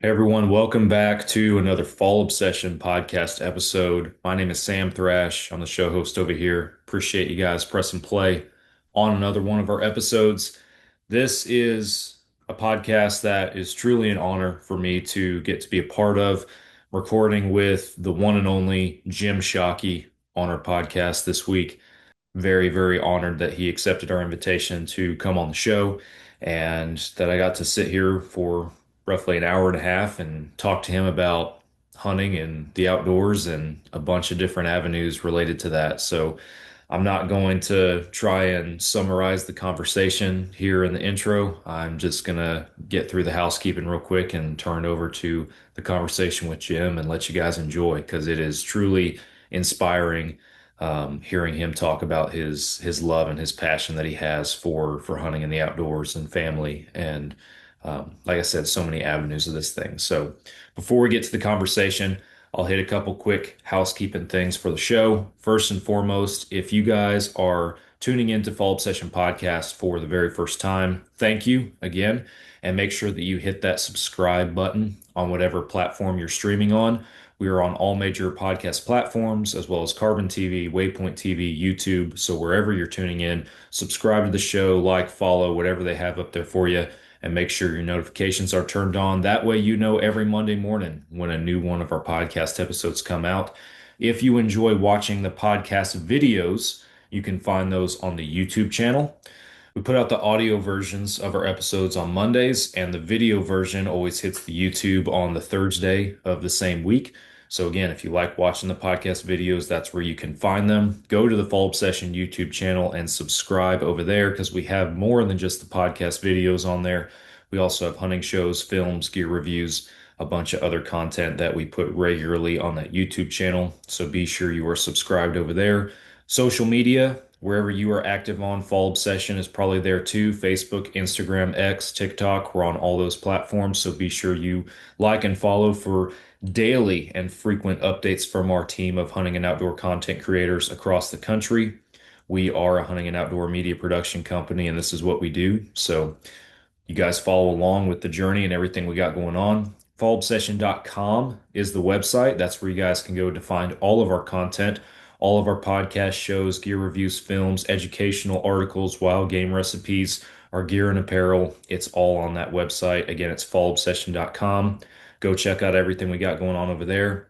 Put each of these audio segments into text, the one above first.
Hey everyone, welcome back to another Fall Obsession podcast episode. My name is Sam Thrash. I'm the show host over here. Appreciate you guys pressing play on another one of our episodes. This is a podcast that is truly an honor for me to get to be a part of, recording with the one and only Jim Shockey on our podcast this week. Very, very honored that he accepted our invitation to come on the show and that I got to sit here for roughly an hour and a half and talk to him about hunting and the outdoors and a bunch of different avenues related to that. So I'm not going to try and summarize the conversation here in the intro. I'm just going to get through the housekeeping real quick and turn it over to the conversation with Jim and let you guys enjoy because it is truly inspiring hearing him talk about his love and his passion that he has for hunting in the outdoors and family and like I said, so many avenues of this thing. So before we get to the conversation, I'll hit a couple quick housekeeping things for the show. First and foremost, if you guys are tuning into Fall Obsession Podcast for the very first time, thank you again, and make sure that you hit that subscribe button on whatever platform you're streaming on. We are on all major podcast platforms, as well as Carbon TV, Waypoint TV, YouTube. So wherever you're tuning in, subscribe to the show, like, follow, whatever they have up there for you, and make sure your notifications are turned on. That way, you know every Monday morning when a new one of our podcast episodes come out. If you enjoy watching the podcast videos, you can find those on the YouTube channel. We put out the audio versions of our episodes on Mondays, and the video version always hits the YouTube on the Thursday of the same week. So again, if you like watching the podcast videos, that's where you can find them. Go to the Fall Obsession YouTube channel and subscribe over there because we have more than just the podcast videos on there. We also have hunting shows, films, gear reviews, a bunch of other content that we put regularly on that YouTube channel. So be sure you are subscribed over there. Social media, wherever you are active on, Fall Obsession is probably there too. Facebook, Instagram, X, TikTok, we're on all those platforms. So be sure you like and follow for daily and frequent updates from our team of hunting and outdoor content creators across the country. We are a hunting and outdoor media production company, and this is what we do. So you guys follow along with the journey and everything we got going on. Fallobsession.com is the website. That's where you guys can go to find all of our content, all of our podcast shows, gear reviews, films, educational articles, wild game recipes, our gear and apparel. It's all on that website. Again, it's fallobsession.com. Go check out everything we got going on over there.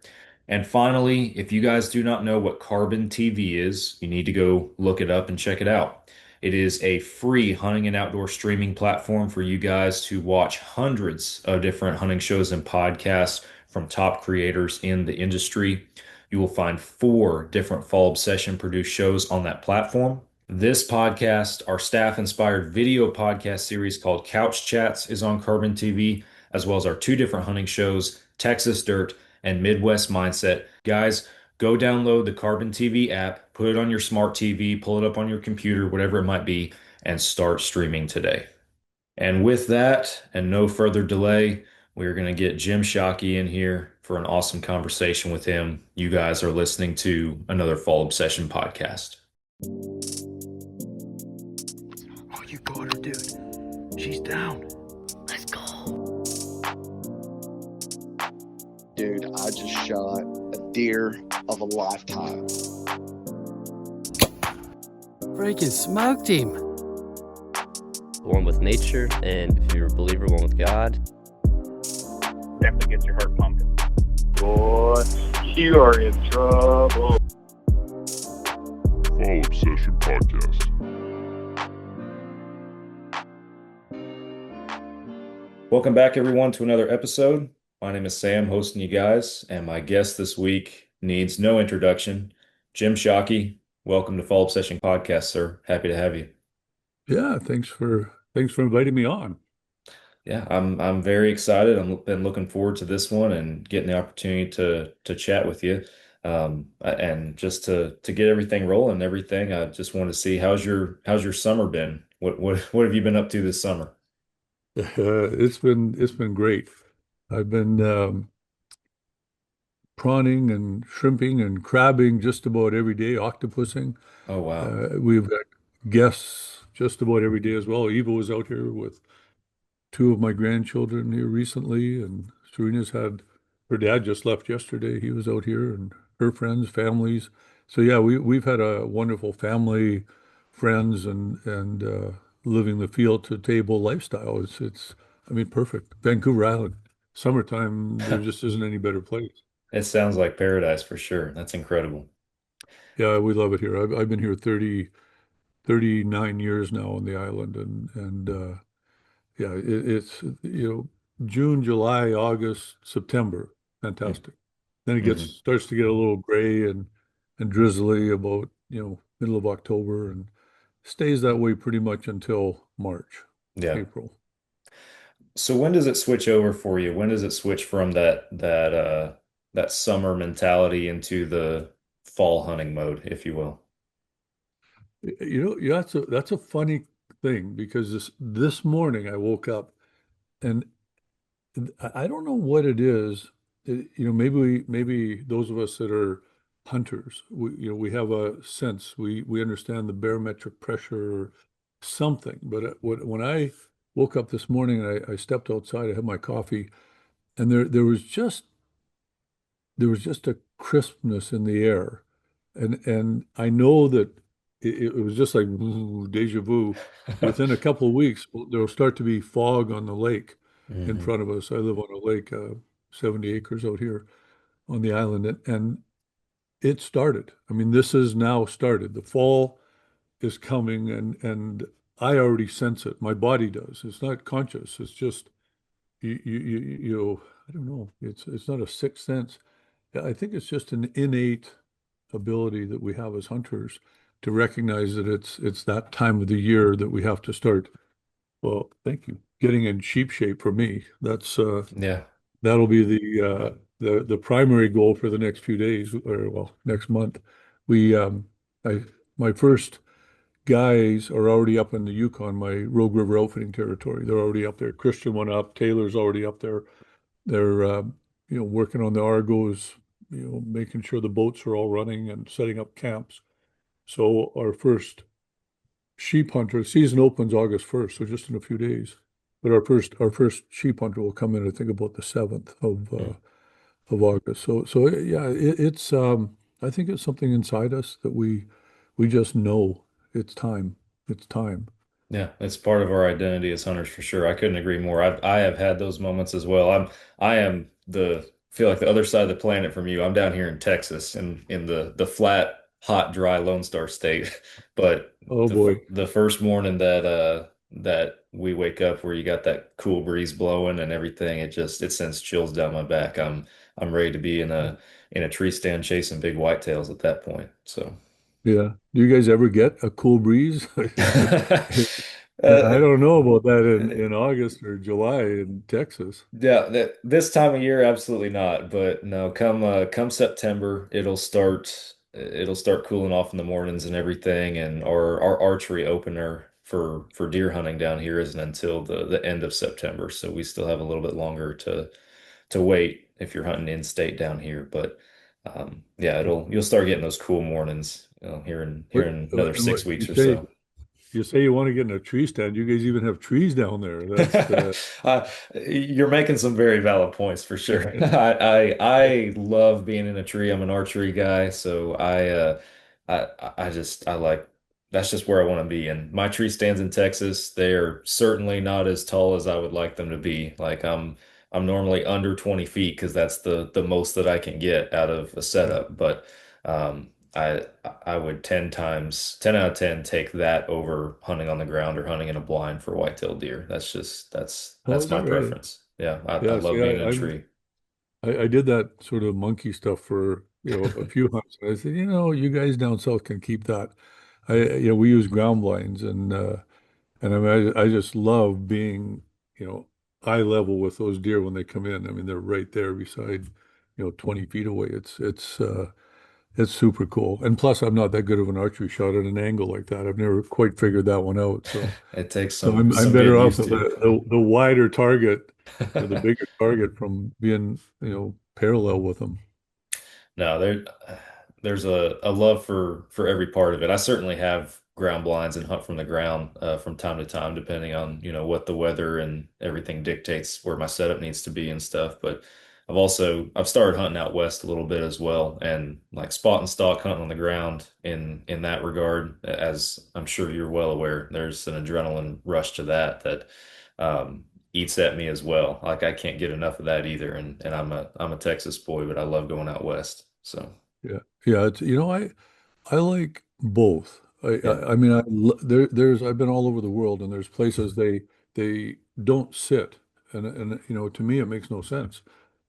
And finally, if you guys do not know what Carbon TV is, you need to go look it up and check it out. It is a free hunting and outdoor streaming platform for you guys to watch hundreds of different hunting shows and podcasts from top creators in the industry. You will find four different Fall Obsession produced shows on that platform. This podcast, our staff inspired video podcast series called Couch Chats, is on Carbon TV, as well as our two different hunting shows, Texas Dirt and Midwest Mindset. Guys, go download the Carbon TV app, put it on your smart TV, pull it up on your computer, whatever it might be, and start streaming today. And with that, and no further delay, we're going to get Jim Shockey in here for an awesome conversation with him. You guys are listening to another Fall Obsession podcast. Oh, you got her, dude. She's down. Let's go. Dude, I just shot a deer of a lifetime. Freaking smoked him. One with nature, and if you're a believer, one with God. Definitely gets your heart pumping. Boy, you are in trouble. Fall Obsession Podcast. Welcome back, everyone, to another episode. My name is Sam, hosting you guys, and my guest this week needs no introduction. Jim Shockey, welcome to Fall Obsession Podcast, sir. Happy to have you. Yeah, thanks for inviting me on. Yeah, I'm very excited. I've been looking forward to this one and getting the opportunity to chat with you. And just to get everything rolling and everything. I just want to see how's your summer been? What have you been up to this summer? It's been great. I've been prawning and shrimping and crabbing just about every day, octopusing. Oh wow. We've got guests just about every day as well. Eva was out here with two of my grandchildren here recently, and Serena's had her dad just left yesterday. He was out here and her friends, families. So yeah, we've had a wonderful family, friends and living the field to table lifestyle. It's I mean perfect. Vancouver Island. Summertime, there just isn't any better place. It sounds like paradise for sure. That's incredible. Yeah, we love it here. I've been here 39 years now on the island and yeah, it's June, July, August, September. Fantastic. Then it gets Hmm. starts to get a little gray and drizzly about, middle of October and stays that way pretty much until March, Yeah. April. So when does it switch over for you? When does it switch from that summer mentality into the fall hunting mode, if you will? Yeah, that's a funny thing because this morning I woke up and I don't know what it is. Maybe those of us that are hunters, we have a sense. We understand the barometric pressure or something. But when I woke up this morning and I stepped outside, I had my coffee, and there was just a crispness in the air, and I know that it was just like ooh, deja vu. Within a couple of weeks, there'll start to be fog on the lake in Hmm. front of us. I live on a lake, 70 acres out here on the island, and it started. I mean, this is now started. The fall is coming, and I already sense it. My body does. It's not conscious. It's just I don't know. It's not a sixth sense. Yeah, I think it's just an innate ability that we have as hunters to recognize that it's that time of the year that we have to start. Well, thank you. Getting in sheep shape for me. Yeah. That'll be the primary goal for the next few days, or well, next month. We I my first guys are already up in the Yukon, my Rogue River outfitting territory. They're already up there. Christian went up. Taylor's already up there. They're working on the Argos, making sure the boats are all running and setting up camps. So our first sheep hunter season opens August 1st, so just in a few days. But our first sheep hunter will come in, I think, about the 7th of August. So yeah, it's I think it's something inside us that we just know it's time. It's time. Yeah, it's part of our identity as hunters for sure. I couldn't agree more. I have had those moments as well. I am the feel like the other side of the planet from you. I'm down here in Texas in the flat, hot, dry Lone Star State. But Oh boy. the first morning that we wake up where you got that cool breeze blowing and everything, it sends chills down my back. I'm ready to be in a tree stand chasing big whitetails at that point. So Yeah. Do you guys ever get a cool breeze? I uh, don't know about that in August or July in Texas. Yeah, this time of year, absolutely not. But no, come September, it'll start cooling off in the mornings and everything. And our archery opener for deer hunting down here isn't until the end of September, so we still have a little bit longer to wait if you're hunting in state down here. But yeah, you'll start getting those cool mornings, here in here What, in another and what 6 weeks you or say so. you say you want to get in a tree stand. You guys even have trees down there. That's You're making some very valid points for sure. I love being in a tree. I'm an archery guy, so I like that's just where I want to be. And my tree stands in Texas, they are certainly not as tall as I would like them to be. Like I'm normally under 20 feet because that's the most that I can get out of a setup. But um, I would 10 out of 10 take that over hunting on the ground or hunting in a blind for white-tailed deer. oh, That's is my that right? preference. Yeah, I Yeah. See, love being in a I'm tree. I did that sort of monkey stuff for a few hunts. And I said, you guys down south can keep that. We use ground blinds and I mean, I just love being, you know, eye level with those deer when they come in. I mean, they're right there beside, 20 feet away. It's super cool. And plus, I'm not that good of an archery shot at an angle like that. I've never quite figured that one out. So, It takes so some I'm some better getting off used with to. the wider target or the bigger target from being, parallel with them. No, there's a love for every part of it. I certainly have ground blinds and hunt from the ground from time to time, depending on, what the weather and everything dictates where my setup needs to be and stuff. But I've started hunting out west a little bit as well, and like spot and stalk hunting on the ground in that regard, as I'm sure you're well aware, there's an adrenaline rush to that eats at me as well. Like I can't get enough of that either. And I'm a Texas boy, but I love going out west. So Yeah. Yeah, I like both. yeah. I mean, there's I've been all over the world, and there's places they don't sit, and to me it makes no sense.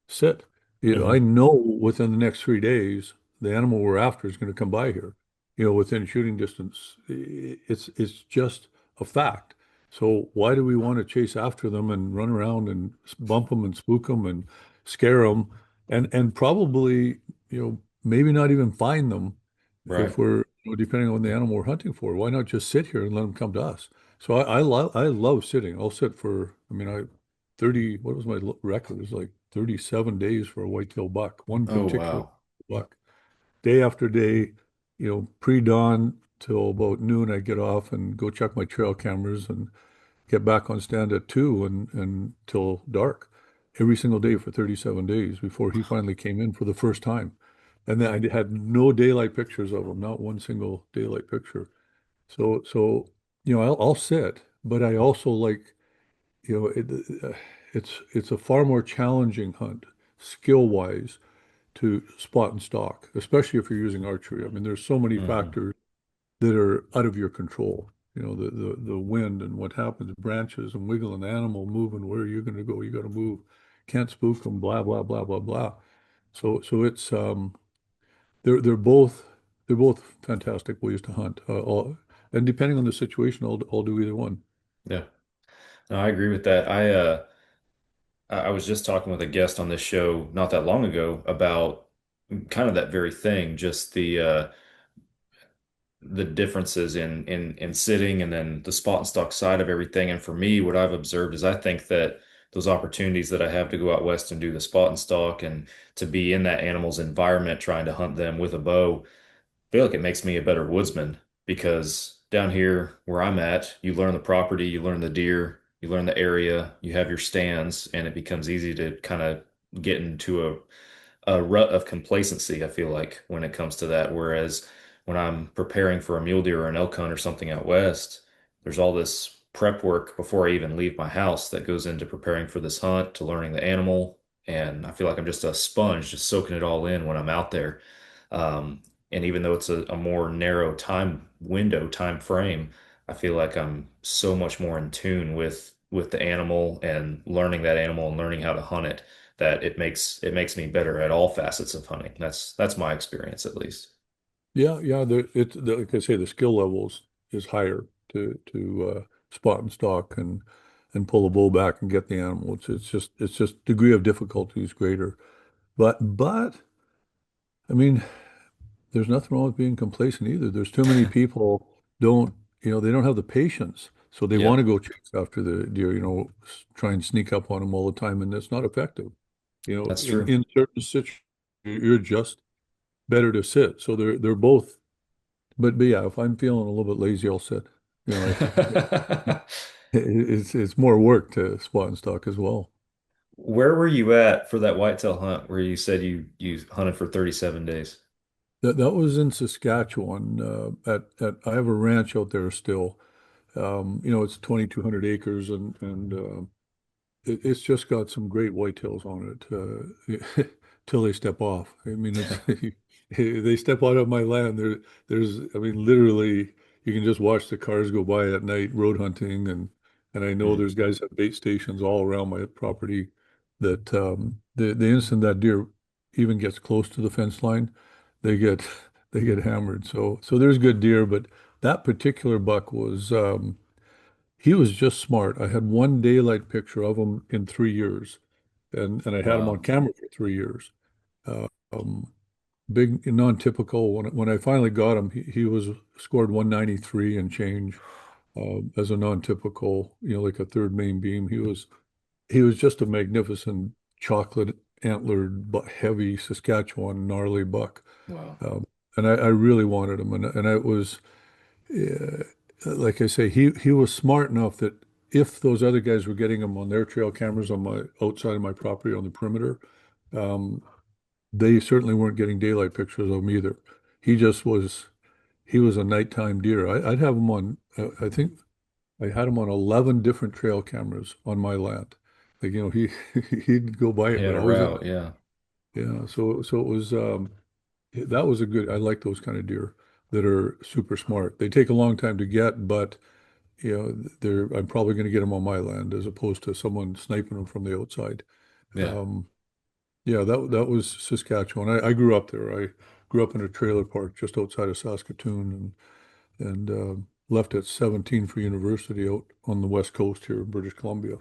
Sit. I Hmm. know within the next 3 days the animal we're after is going to come by here. Within shooting distance. It's just a fact. So why do we want to chase after them and run around and bump them and spook them and scare them and probably maybe not even find them Right. if we're, depending on the animal we're hunting for. Why not just sit here and let them come to us? So I love sitting. I'll sit for, I mean, 30, what was my record? It was like 37 days for a whitetail buck, one Oh particular wow. buck. Day after day, pre-dawn till about noon, I get off and go check my trail cameras and get back on stand at 2 and till dark every single day for 37 days before he finally came in for the first time. And then I had no daylight pictures of him, not one single daylight picture. So I'll sit, but I also like, it's a far more challenging hunt skill wise to spot and stalk, especially if you're using archery. I mean, there's so many Hmm. factors that are out of your control. The wind and what happens, branches and wiggling, the animal moving, where are you going to go? You got to move. Can't spook them, blah, blah, blah, blah, blah. So it's they're both fantastic ways to hunt. And depending on the situation, I'll do either one. Yeah. No, I agree with that. I was just talking with a guest on this show not that long ago about kind of that very thing, just the differences in sitting and then the spot and stock side of everything. And for me, what I've observed is I think that those opportunities that I have to go out west and do the spot and stalk and to be in that animal's environment trying to hunt them with a bow, I feel like it makes me a better woodsman because down here where I'm at, you learn the property, you learn the deer, you learn the area, you have your stands, and it becomes easy to kind of get into a rut of complacency, I feel like, when it comes to that. Whereas when I'm preparing for a mule deer or an elk hunt or something out west, there's all this prep work before I even leave my house that goes into preparing for this hunt, to learning the animal. And I feel like I'm just a sponge, just soaking it all in when I'm out there. Um, and even though it's a more narrow time window, time frame, I feel like I'm so much more in tune with the animal and learning that animal and learning how to hunt it that it makes me better at all facets of hunting. That's my experience at least. Yeah, yeah. Like I say, the skill levels is higher to spot and stalk and pull the bull back and get the animal. It's just degree of difficulty is greater. But I mean, there's nothing wrong with being complacent either. There's too many people don't, they don't have the patience. So they want Yeah, to go chase after the deer, try and sneak up on them all the time, and it's not effective. that's In true. in certain situations, you're just better to sit. So they're both. But yeah, if I'm feeling a little bit lazy, I'll sit. You know, it's more work to spot and stalk as well. Where were you at for that whitetail hunt where you said you hunted for 37 days? That was in Saskatchewan. At I have a ranch out there still. It's 2,200 acres and it's just got some great whitetails on it till they step off. I mean, it's they step out of my land. I mean, literally, you can just watch the cars go by at night road hunting, and I know Hmm. there's guys at bait stations all around my property that the instant that deer even gets close to the fence line, they get they get hammered. So there's good deer, but that particular buck was. He was just smart. I had one daylight picture of him in 3 years, and I had him on Wow. camera for 3 years. Uh, um, big, non-typical. When I finally got him, he was scored 193 and change as a non-typical, like a third main beam. He was just a magnificent chocolate antlered but heavy Saskatchewan gnarly buck, Wow. um, and I really wanted him, and it was. uh, like I say, he was smart enough that if those other guys were getting them on their trail cameras on my outside of my property on the perimeter, um, they certainly weren't getting daylight pictures of him either. He just was, he was a nighttime deer. I'd have him on, I think I had him on 11 different trail cameras on my land. Like, he, he'd go by He it, had but a always at night. route, yeah. Yeah. So it was, that was a good, I like those kind of deer that are super smart. They take a long time to get, but I'm probably going to get them on my land as opposed to someone sniping them from the outside. Yeah. Um, yeah, that was Saskatchewan. I grew up there. I grew up in a trailer park just outside of Saskatoon and left at 17 for university out on the west coast here in British Columbia.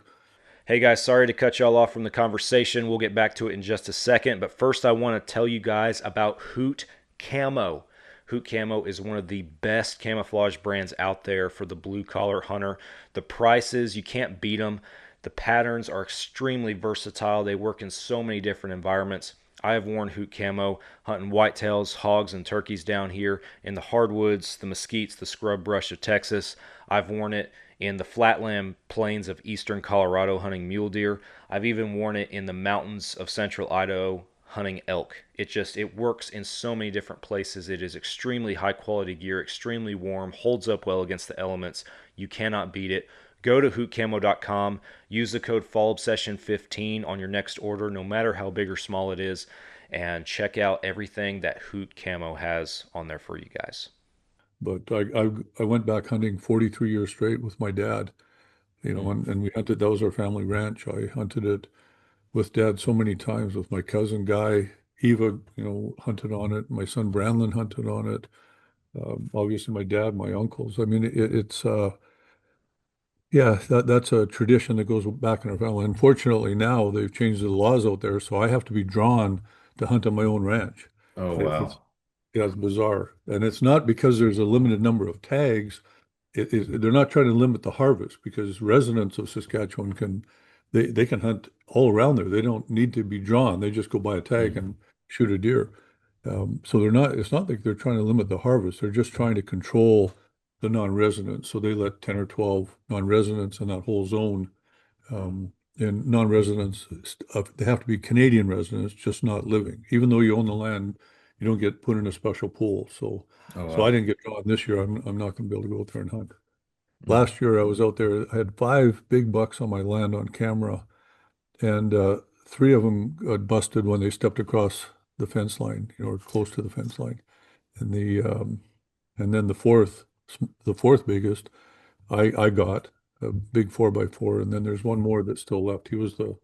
Hey guys, sorry to cut y'all off from the conversation. We'll get back to it in just a second. But first, I want to tell you guys about Hoot Camo. Hoot Camo is one of the best camouflage brands out there for the blue collar hunter. The prices, you can't beat them. The patterns are extremely versatile. They work in so many different environments. I have worn Hoot Camo hunting whitetails, hogs, and turkeys down here in the hardwoods, the mesquites, the scrub brush of Texas. I've worn it in the flatland plains of eastern Colorado hunting mule deer. I've even worn it in the mountains of central Idaho hunting elk. It works in so many different places. It is extremely high quality gear, extremely warm, holds up well against the elements. You cannot beat it. Go to hootcamo.com, use the code FallObsession15 on your next order, no matter how big or small it is, and check out everything that Hoot Camo has on there for you guys. But I went back hunting 43 years straight with my dad, and we hunted, that was our family ranch. I hunted it with dad so many times with my cousin Guy. Eva, hunted on it. My son Brandon hunted on it. Obviously my dad, my uncles. I mean, yeah, that's a tradition that goes back in our family. Unfortunately, now they've changed the laws out there, so I have to be drawn to hunt on my own ranch. Oh, It's wow. yeah, it's bizarre, and it's not because there's a limited number of tags. They're not trying to limit the harvest because residents of Saskatchewan they can hunt all around there. They don't need to be drawn. They just go buy a tag Mhm. and shoot a deer. So they're not. It's not like they're trying to limit the harvest. They're just trying to control the non-residents. So they let 10 or 12 non-residents in that whole zone. And non-residents, they have to be Canadian residents, just not living. Even though you own the land, you don't get put in a special pool. Oh, So I wow. didn't get drawn this year. I'm not going to be able to go out there and hunt. Mm. Last year I was out there. I had 5 big bucks on my land on camera, and 3 of them got busted when they stepped across the fence line, or close to the fence line. And and then the fourth biggest, I got a big 4x4, and then there's one more that's still left. He was the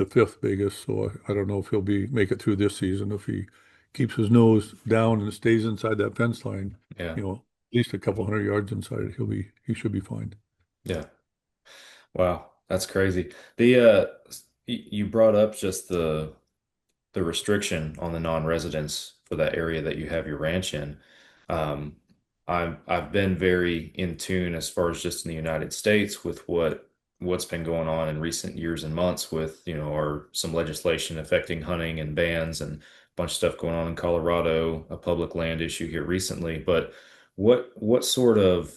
fifth biggest, so I don't know if he'll make it through this season if he keeps his nose down and stays inside that fence line, Yeah. at least a couple hundred yards inside it. He should be fine. Yeah. Wow. That's crazy. You brought up just the restriction on the non-residents for that area that you have your ranch in. Um, I've been very in tune as far as just in the United States with what's been going on in recent years and months with, or some legislation affecting hunting and bans and a bunch of stuff going on in Colorado, a public land issue here recently. But what sort of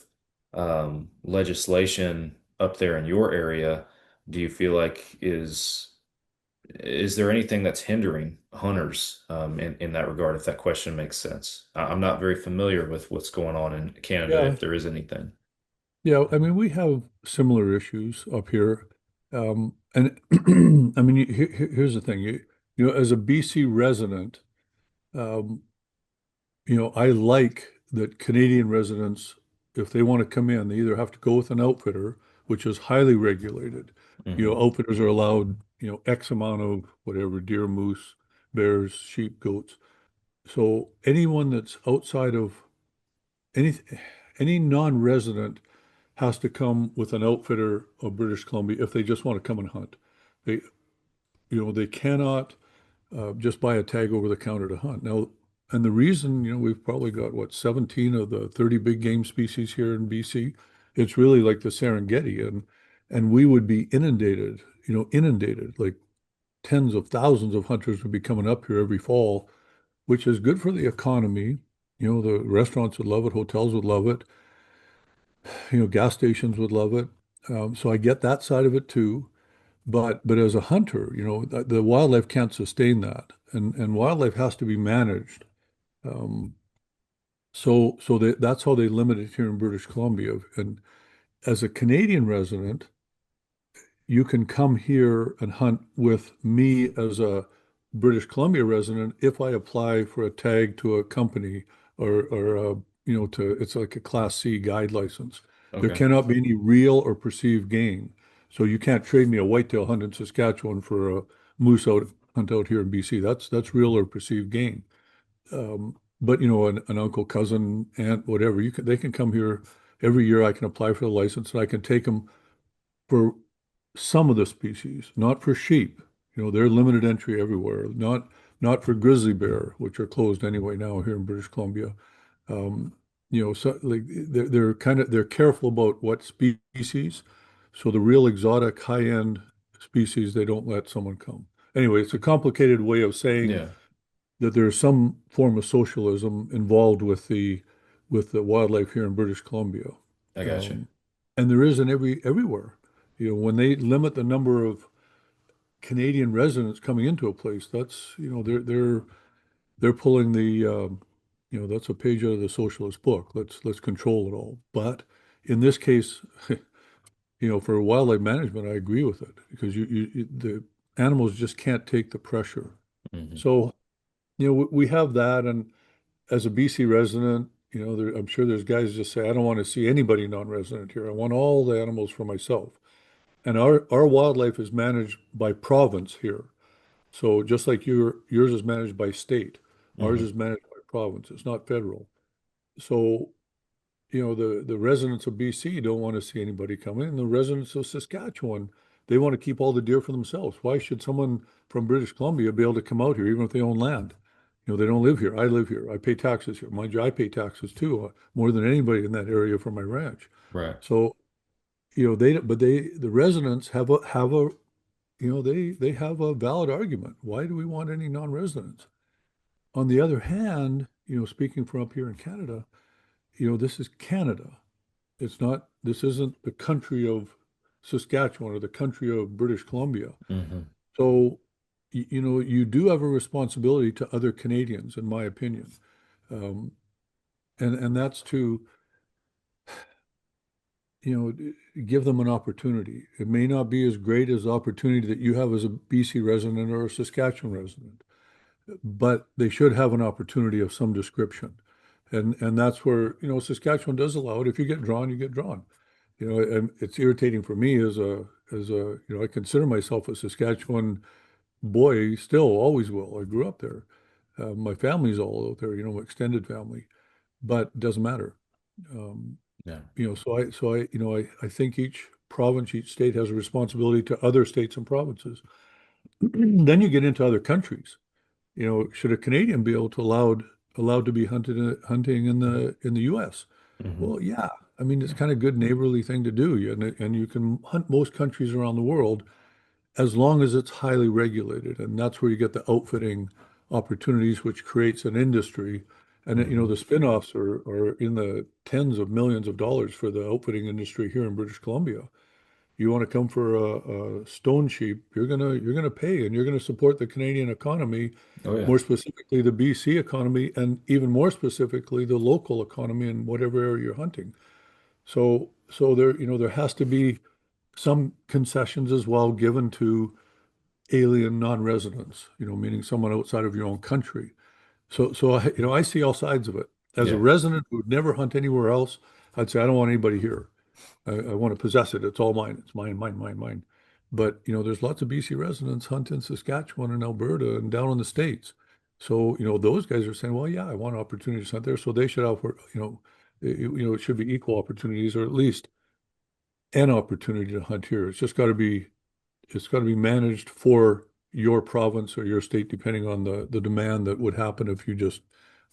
legislation up there in your area do you feel like is there anything that's hindering hunters in that regard, if that question makes sense? I'm not very familiar with what's going on in Canada, Yeah, if there is anything. yeah. I mean, we have similar issues up here, and I mean, here's the thing. As a BC resident, um, I like that Canadian residents, if they want to come in, they either have to go with an outfitter, which is highly regulated. Hmm. Outfitters are allowed, X amount of whatever, deer, moose, bears, sheep, goats. So anyone that's outside of any any non-resident has to come with an outfitter of British Columbia if they just want to come and hunt. They, they cannot just buy a tag over the counter to hunt. Now, and the reason, we've probably got what, 17 of the 30 big game species here in BC. It's really like the Serengeti, and we would be inundated, like tens of thousands of hunters would be coming up here every fall, which is good for the economy. The restaurants would love it, hotels would love it. gas stations would love it. So I get that side of it too. But as a hunter, the wildlife can't sustain that, and wildlife has to be managed. Um, that's how they limit it here in British Columbia. And as a Canadian resident, you can come here and hunt with me as a British Columbia resident if I apply for a tag to a company or it's like a Class C guide license. There Okay. cannot be any real or perceived gain. So you can't trade me a whitetail hunt in Saskatchewan for a moose hunt out here in BC. That's real or perceived gain. But an uncle, cousin, aunt, whatever, they can come here every year. I can apply for the license and I can take them for some of the species, not for sheep. They're limited entry everywhere. Not for grizzly bear, which are closed anyway now here in British Columbia. Um, so like they're careful about what species. So the real exotic high-end species, they don't let someone come. Anyway, it's a complicated way of saying Yeah, that there's some form of socialism involved with the wildlife here in British Columbia. I got you. Um, and there is in everywhere. When they limit the number of Canadian residents coming into a place, that's, they're pulling that's a page out of the socialist book. Let's control it all. But in this case, for wildlife management, I agree with it because the animals just can't take the pressure. Hmm. So, we have that. And as a BC resident, I'm sure there's guys just say, I don't want to see anybody non-resident here. I want all the animals for myself. And our wildlife is managed by province here. So just like yours is managed by state, ours Hmm. is managed by province. It's not federal. So, the residents of BC don't want to see anybody come in. The residents of Saskatchewan, they want to keep all the deer for themselves. Why should someone from British Columbia be able to come out here, even if they own land? They don't live here. I live here. I pay taxes here. Mind you, I pay taxes too, more than anybody in that area for my ranch. Right. So, the residents they have a valid argument. Why do we want any non-residents? On the other hand, speaking from up here in Canada, this is Canada. This isn't the country of Saskatchewan or the country of British Columbia. Hmm. So, you do have a responsibility to other Canadians, in my opinion. Um, and that's to, give them an opportunity. It may not be as great as the opportunity that you have as a BC resident or a Saskatchewan resident, but they should have an opportunity of some description. And that's where, Saskatchewan does allow it. If you get drawn, you get drawn. And it's irritating for me I consider myself a Saskatchewan boy, still always will. I grew up there. My family's all out there, my extended family, but it doesn't matter. Um, Yeah. I think each province, each state has a responsibility to other states and provinces. Then you get into other countries. Should a Canadian be able to allowed to be hunting in the U.S.? Hmm. Well, yeah. I mean, it's kind of good neighborly thing to do, and you can hunt most countries around the world as long as it's highly regulated, and that's where you get the outfitting opportunities, which creates an industry. And Hmm. the spin-offs are in the tens of millions of dollars for the outfitting industry here in British Columbia. You want to come for a stone sheep, you're gonna pay, and you're gonna support the Canadian economy, Oh yeah. more specifically the BC economy, and even more specifically the local economy in whatever area you're hunting. So there has to be some concessions as well given to alien non-residents, meaning someone outside of your own country. I see all sides of it. As a Yeah. resident who would never hunt anywhere else, I'd say I don't want anybody here. I want to possess it. It's all mine. It's mine, mine, mine, mine. But there's lots of BC residents hunt in Saskatchewan and Alberta and down in the States. So, those guys are saying, well, yeah, I want opportunities to hunt there. So they should have, it should be equal opportunities or at least an opportunity to hunt here. It's got to be managed for your province or your state, depending on the demand that would happen if you just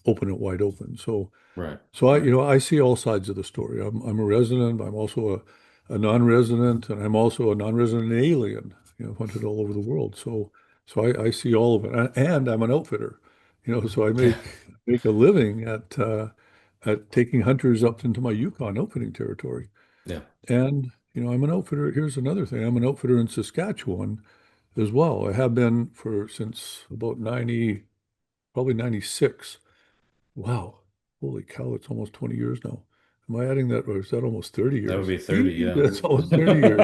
open it wide open. So, Right. so I see all sides of the story. I'm a resident. I'm also a non-resident, and I'm also a non-resident alien. Hunted all over the world. So I see all of it, and I'm an outfitter. So I make a living at taking hunters up into my Yukon outfitting territory. Yeah. And, I'm an outfitter. Here's another thing. I'm an outfitter in Saskatchewan as well. I have been for since about 90, probably 96. Wow. Holy cow, it's almost 20 years now. Am I adding that, or is that almost 30 That would years? be 30, yeah. That's almost 30 years.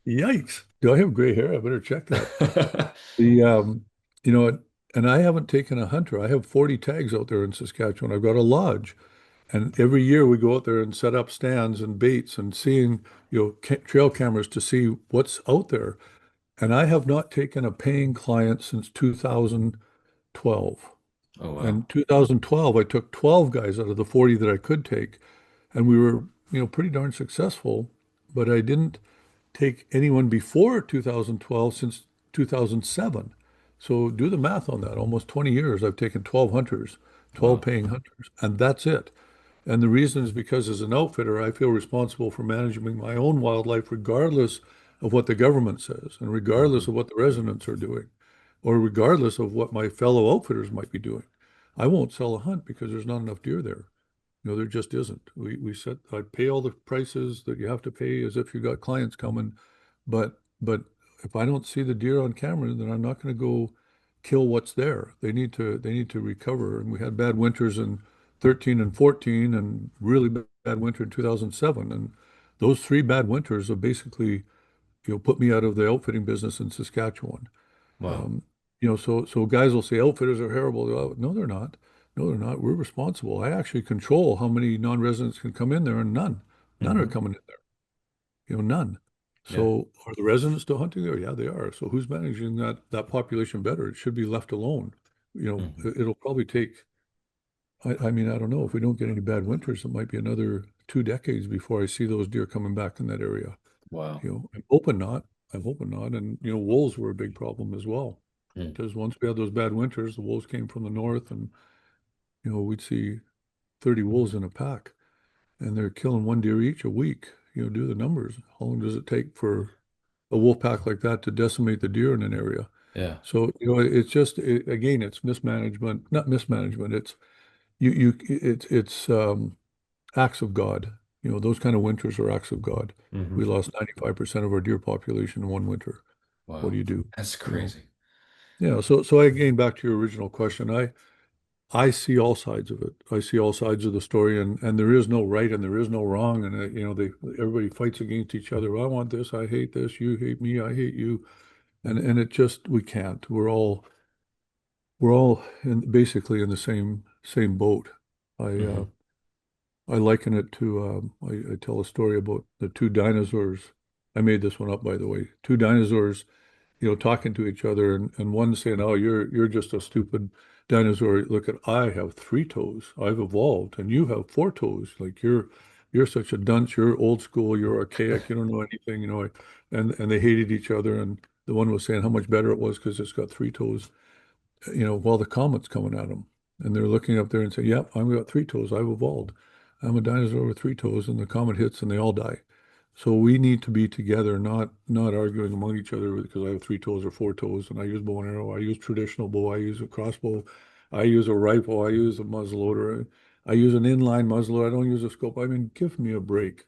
Yikes. Do I have gray hair? I better check that. The you know, and I haven't taken a hunter. I have 40 tags out there in Saskatchewan. I've got a lodge. And every year we go out there and set up stands and baits and seeing, trail cameras to see what's out there. And I have not taken a paying client since 2012. Oh, wow. And 2012, I took 12 guys out of the 40 that I could take, and we were, pretty darn successful. But I didn't take anyone before 2012 since 2007. So do the math on that. Almost 20 years, I've taken 12 hunters, 12 Wow. paying hunters, and that's it. And the reason is because as an outfitter, I feel responsible for managing my own wildlife regardless of what the government says and regardless Mhm. of what the residents are doing or regardless of what my fellow outfitters might be doing. I won't sell a hunt because there's not enough deer there. There just isn't. I pay all the prices that you have to pay as if you got clients coming, but if I don't see the deer on camera, then I'm not going to go kill what's there. They need to recover. And we had bad winters in 13 and 14 and really bad winter in 2007. And those three bad winters have basically, put me out of the outfitting business in Saskatchewan. Wow. So guys will say outfitters are terrible. No, they're not. No, they're not. We're responsible. I actually control how many non-residents can come in there, and none are Hmm. coming in there. None. Yeah. So are the residents still hunting there? Yeah, they are. So who's managing that population better? It should be left alone. Hmm. It'll probably take. I mean, I don't know if we don't get any bad winters, it might be another 2 decades before I see those deer coming back in that area. Wow. I'm hoping not. I'm hoping not. And wolves were a big problem as well Mm. because once we had those bad winters, the wolves came from the north, and we'd see 30 wolves in a pack, and they're killing one deer each a week. Do the numbers. How long does it take for a wolf pack like that to decimate the deer in an area? Yeah. So, it's just again, it's mismanagement, not mismanagement. It's acts of God. Those kind of winters are acts of God. Hmm. We lost 95% of our deer population in one winter. What do Wow. you do? That's You know? crazy. Yeah. So again, back to your original question, I see all sides of it. I see all sides of the story, and there is no right and there is no wrong. And everybody fights against each other. I want this. I hate this. You hate me. I hate you. And it just we can't. We're all basically in the same boat. I uh, Hmm. I liken it to I tell a story about the two dinosaurs. I made this one up, by the way. Two dinosaurs, talking to each other, and one saying, "Oh, you're just a stupid dinosaur. Look at I have three toes. I've evolved, and you have four toes. Like you're such a dunce. You're old school. You're archaic. You don't know anything. And they hated each other. And the one was saying how much better it was because it's got three toes. While the comet's coming at them, and they're looking up there and say, "Yep, I've got three toes. I've evolved. I'm a dinosaur with three toes," and the comet hits and they all die. So we need to be together, not arguing among each other because I have three toes or four toes, and I use bow and arrow. I use traditional bow. I use a crossbow. I use a rifle. I use a muzzleloader. I use an inline muzzleloader. I don't use a scope. I mean, give me a break.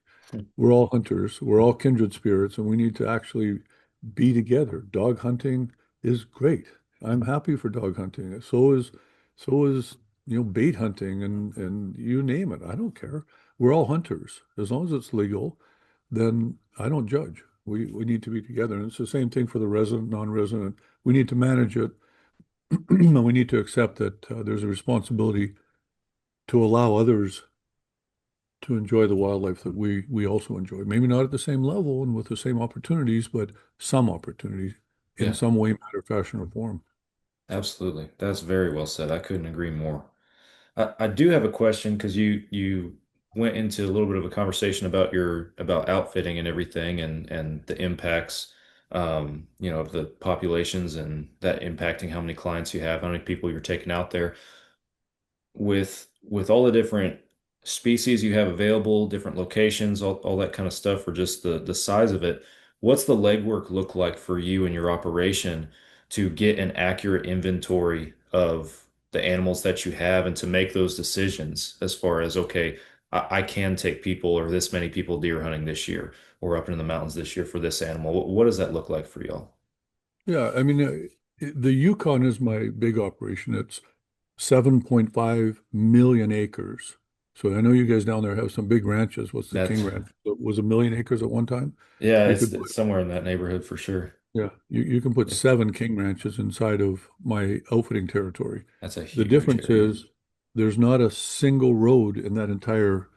We're all hunters. We're all kindred spirits, and we need to actually be together. Dog hunting is great. I'm happy for dog hunting. So is bait hunting and you name it. I don't care. We're all hunters. As long as it's legal, then I don't judge. We need to be together. And it's the same thing for the resident, non-resident. We need to manage it. And we need to accept that there's a responsibility to allow others to enjoy the wildlife that we also enjoy. Maybe not at the same level and with the same opportunities, but some opportunities in Yeah, some way, matter, fashion, or form. absolutely. That's very well said. I couldn't agree more. I do have a question because you went into a little bit of a conversation about your about outfitting and everything and the impacts of the populations and that impacting how many clients you have, how many people you're taking out there. With all the different species you have available, different locations, all that kind of stuff, or just the size of it, what's the legwork look like for you and your operation to get an accurate inventory of the animals that you have and to make those decisions as far as, okay, I can take people or this many people deer hunting this year or up in the mountains this year for this animal. What does that look like for y'all? Yeah, I mean, the Yukon is my big operation. It's 7.5 million acres. So I know you guys down there have some big ranches. What's the King That's Ranch? It was a million acres at one time. yeah, You it's, could it's put, somewhere in that neighborhood for sure. yeah, you can put Yeah, 7 King Ranches inside of my outfitting territory. that's a The huge difference area. is there's not a single road in that entire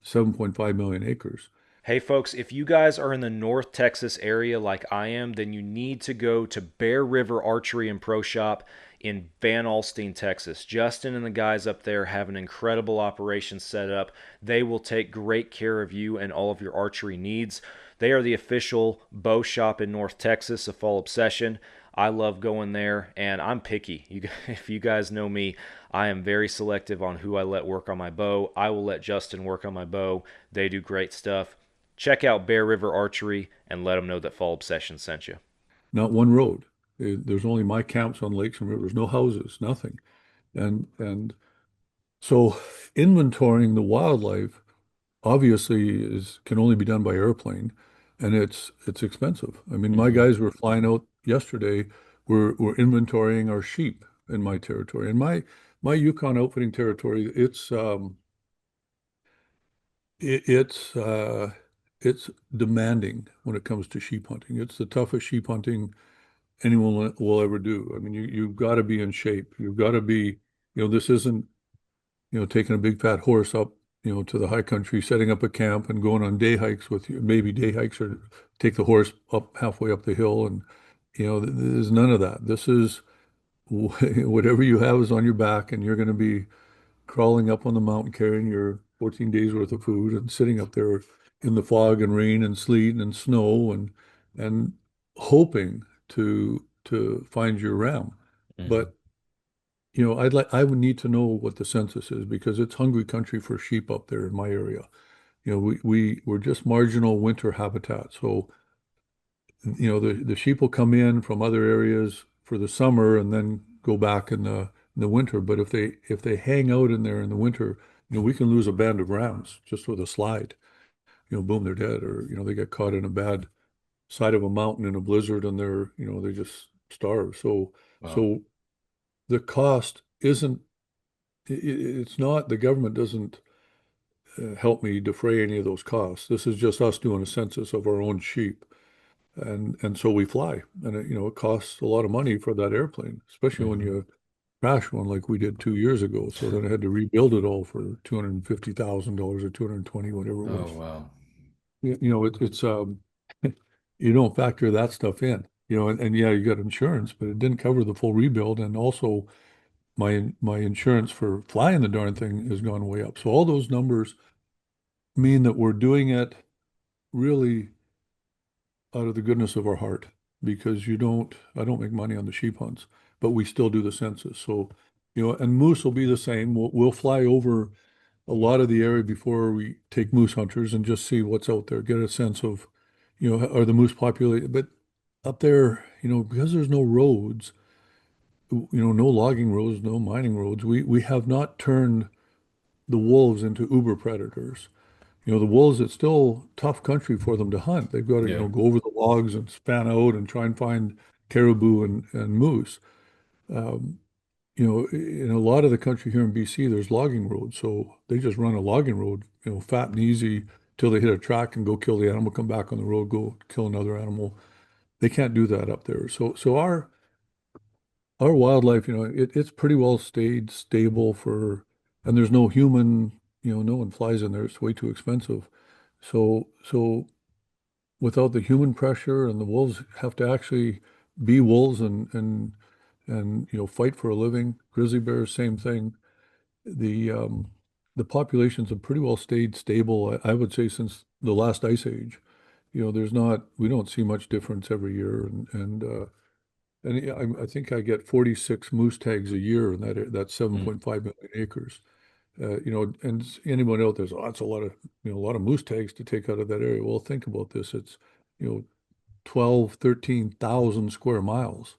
7.5 million acres. Hey, folks, if you guys are in the North Texas area like I am, then you need to go to Bear River Archery and Pro Shop in Van Alstyne, Texas. Justin and the guys up there have an incredible operation set up. They will take great care of you and all of your archery needs. They are the official bow shop in North Texas, a Fall Obsession. I love going there, and I'm picky. If you guys know me, I am very selective on who I let work on my bow. I will let Justin work on my bow. They do great stuff. Check out Bear River Archery and let them know that Fall Obsession sent you. Not one road. There's only my camps on lakes and rivers, no houses, nothing. And so inventorying the wildlife obviously is can only be done by airplane, and it's expensive. I mean, my Hmm. guys were flying out yesterday. We're inventorying our sheep in my territory. And my Yukon outfitting territory, it's demanding when it comes to sheep hunting. It's the toughest sheep hunting anyone will ever do. I mean, you've got to be in shape. You've got to be, this isn't, taking a big fat horse up, to the high country, setting up a camp and going on day hikes with you, maybe day hikes or take the horse up halfway up the hill. And, there's none of that. This is whatever you have is on your back, and you're going to be crawling up on the mountain carrying your 14 days worth of food and sitting up there in the fog and rain and sleet and snow and hoping to find your ram. Hmm. But I would need to know what the census is because it's hungry country for sheep up there in my area. We're just marginal winter habitat. So, the sheep will come in from other areas for the summer and then go back in the winter. But if they hang out in there in the winter, we can lose a band of rams just with a slide. Boom, they're dead, or they get caught in a bad side of a mountain in a blizzard and they just starve. So Wow. so the cost isn't it's not the government doesn't help me defray any of those costs. This is just us doing a census of our own sheep. And so we fly, and it costs a lot of money for that airplane, especially when Hmm. you crash one like we did 2 years ago. So then I had to rebuild it all for $250,000 or 220, whatever it Oh, was. wow. It's you don't factor that stuff in, and yeah, you got insurance, but it didn't cover the full rebuild, and also my insurance for flying the darn thing has gone way up. So all those numbers mean that we're doing it really out of the goodness of our heart because I don't make money on the sheep hunts, but we still do the census. So, and moose will be the same. We'll fly over a lot of the area before we take moose hunters and just see what's out there, get a sense of, are the moose populated? But up there, because there's no roads, no logging roads, no mining roads, we have not turned the wolves into uber predators. The wolves, it's still tough country for them to hunt. They've got to, Yeah. go over the logs and span out and try and find caribou and moose. Um, in a lot of the country here in BC, there's logging roads. So they just run a logging road, fat and easy till they hit a track and go kill the animal, come back on the road, go kill another animal. They can't do that up there. So our wildlife, it's pretty well stayed stable and there's no human, no one flies in there. It's way too expensive. So without the human pressure, and the wolves have to actually be wolves and fight for a living. Grizzly bears, same thing. The um, the populations have pretty well stayed stable, I would say, since the last ice age. We don't see much difference every year, and yeah, I think I get 46 moose tags a year, and that's Mm. 7.5 million acres. And anyone out there's, oh, that's a lot of moose tags to take out of that area. Well, think about this. It's, you know, 12, 13,000 square miles.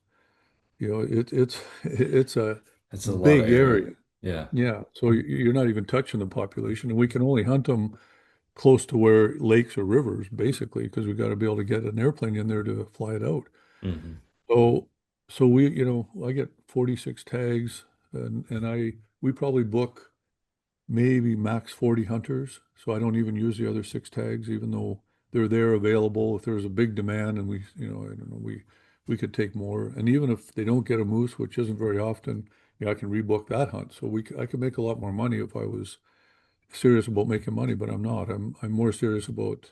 It's it's a It's a lot of big area. area. Yeah. Yeah, so you're not even touching the population, and we can only hunt them close to where lakes or rivers, basically, because we got to be able to get an airplane in there to fly it out. Hmm. So, so I get 46 tags, and we probably book maybe max 40 hunters. So I don't even use the other six tags, even though they're there available. If there's a big demand and I don't know, we could take more. And even if they don't get a moose, which isn't very often, I can rebook that hunt. So I could make a lot more money if I was serious about making money, but I'm not. I'm more serious about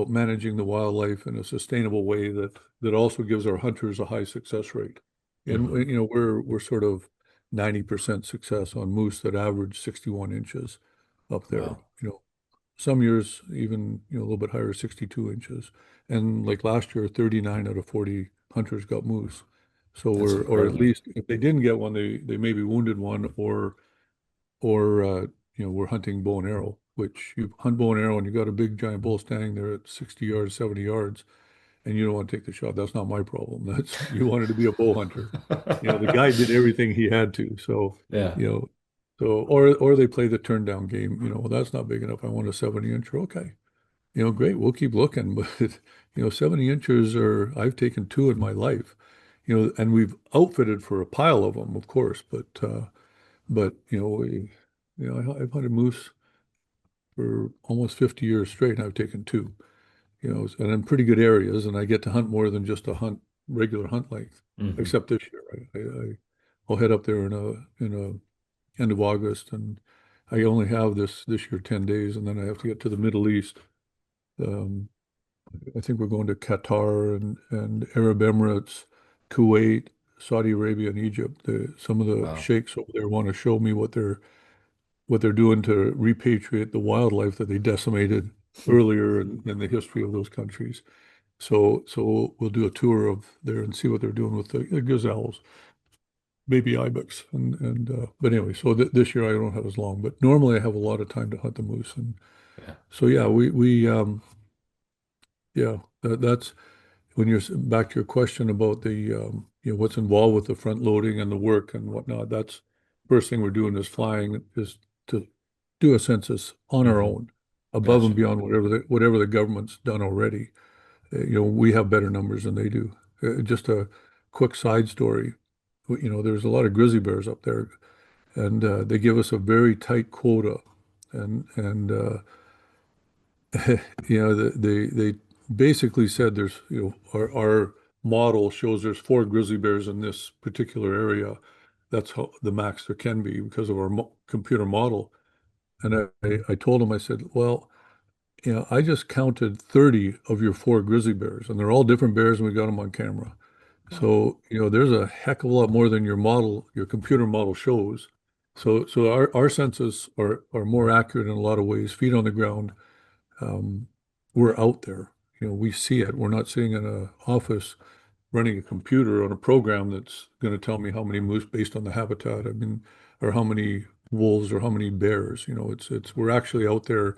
managing the wildlife in a sustainable way that also gives our hunters a high success rate. And Hmm. we're sort of 90% success on moose that average 61 inches up there. Wow. Some years even a little bit higher, 62 inches. And like last year, 39 out of 40 hunters got moose. So That's or at incredible. least if they didn't get one, they maybe wounded one or we're hunting bow and arrow, which you hunt bow and arrow and you got a big giant bull standing there at 60 yards, 70 yards, and you don't want to take the shot. That's not my problem. That's you wanted to be a bow hunter. The guy did everything he had to. So, Yeah. you know, or they play the turn down game. Well, that's not big enough. I want a 70 incher. Okay. Great. We'll keep looking. But 70 inches I've taken two in my life. And we've outfitted for a pile of them, of course, but I've hunted moose for almost 50 years straight, and I've taken two, and in pretty good areas, and I get to hunt more than just a regular hunt length, Hmm. except this year. I'll head up there in a end of August, and I only have this year 10 days, and then I have to get to the Middle East. Um, I think we're going to Qatar and Arab Emirates, Kuwait, Saudi Arabia, and Egypt. Some of the Wow. sheikhs over there want to show me what they're doing to repatriate the wildlife that they decimated earlier in the history of those countries. So we'll do a tour of there and see what they're doing with the gazelles, maybe ibex, and but anyway. So this year I don't have as long, but normally I have a lot of time to hunt the moose, and Yeah. so yeah, we yeah, that's when you're back to your question about the what's involved with the front loading and the work and whatnot. That's first thing we're doing is flying is to do a census on our Hmm. own, above and Gotcha. beyond whatever the government's done already. We have better numbers than they do. Just a quick side story. There's a lot of grizzly bears up there, and they give us a very tight quota, and they basically said there's our model shows there's four grizzly bears in this particular area. That's how the max there can be because of our computer model. And I told him, I said, well, I just counted 30 of your four grizzly bears, and they're all different bears, and we got them on camera. Wow. So, there's a heck of a lot more than your computer model shows. So our census are more accurate in a lot of ways, feet on the ground. Um, we're out there. We see it. We're not sitting in an office running a computer on a program that's going to tell me how many moose based on the habitat. I mean, or how many wolves or how many bears. We're actually out there,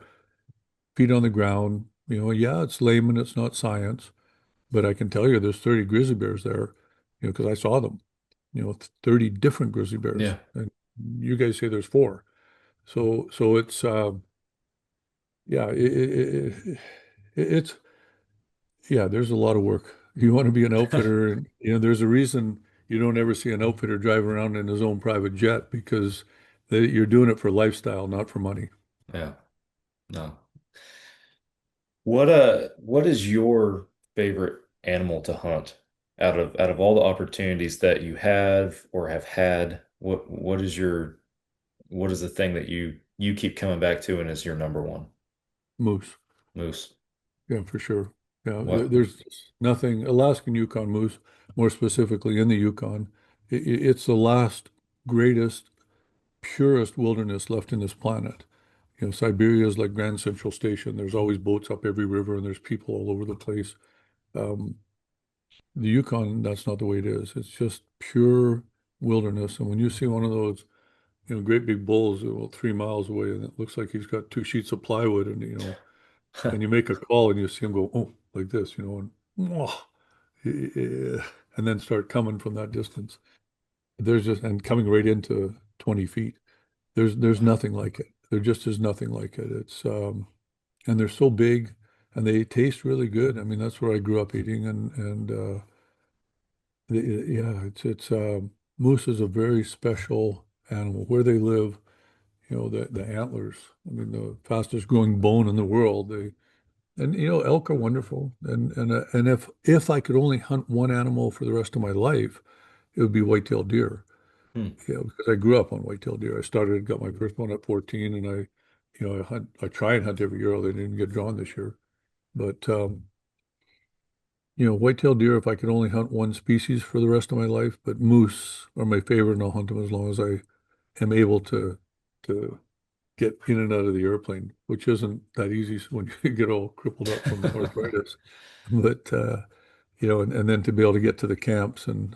feet on the ground. Yeah, it's layman, it's not science, but I can tell you there's 30 grizzly bears there, because I saw them. 30 different grizzly bears, Yeah. and you guys say there's four. So it's yeah, it's yeah, there's a lot of work. You want to be an outfitter, and there's a reason you don't ever see an outfitter drive around in his own private jet because you're doing it for lifestyle, not for money. Yeah. No. What is your favorite animal to hunt out of all the opportunities that you have or have had? What is the thing that you keep coming back to and is your number one? Moose, Moose. yeah, for sure. Yeah, What? there's nothing. Alaskan Yukon moose, more specifically in the Yukon, it's the last greatest, purest wilderness left in this planet. Siberia is like Grand Central Station. There's always boats up every river, and there's people all over the place. Um, the Yukon, that's not the way it is. It's just pure wilderness. And when you see one of those, great big bulls, 3 miles away, and it looks like he's got two sheets of plywood, and you make a call and you see him go, oh, like this, and oh, and then start coming from that distance. there's just, and coming right into 20 feet. There's Wow. nothing like it. There just is nothing like it. And they're so big and they taste really good. I mean, that's what I grew up eating yeah, moose is a very special animal. Where they live, the antlers, I mean, the fastest growing bone in the world. And elk are wonderful. And if I could only hunt one animal for the rest of my life, it would be white-tailed deer. Hmm. Yeah, because I grew up on white-tailed deer. Got my first one at 14, and I try and hunt every year. They didn't get drawn this year, but white-tailed deer. If I could only hunt one species for the rest of my life, but moose are my favorite, and I'll hunt them as long as I am able to get in and out of the airplane, which isn't that easy when you get all crippled up from arthritis. But and then to be able to get to the camps and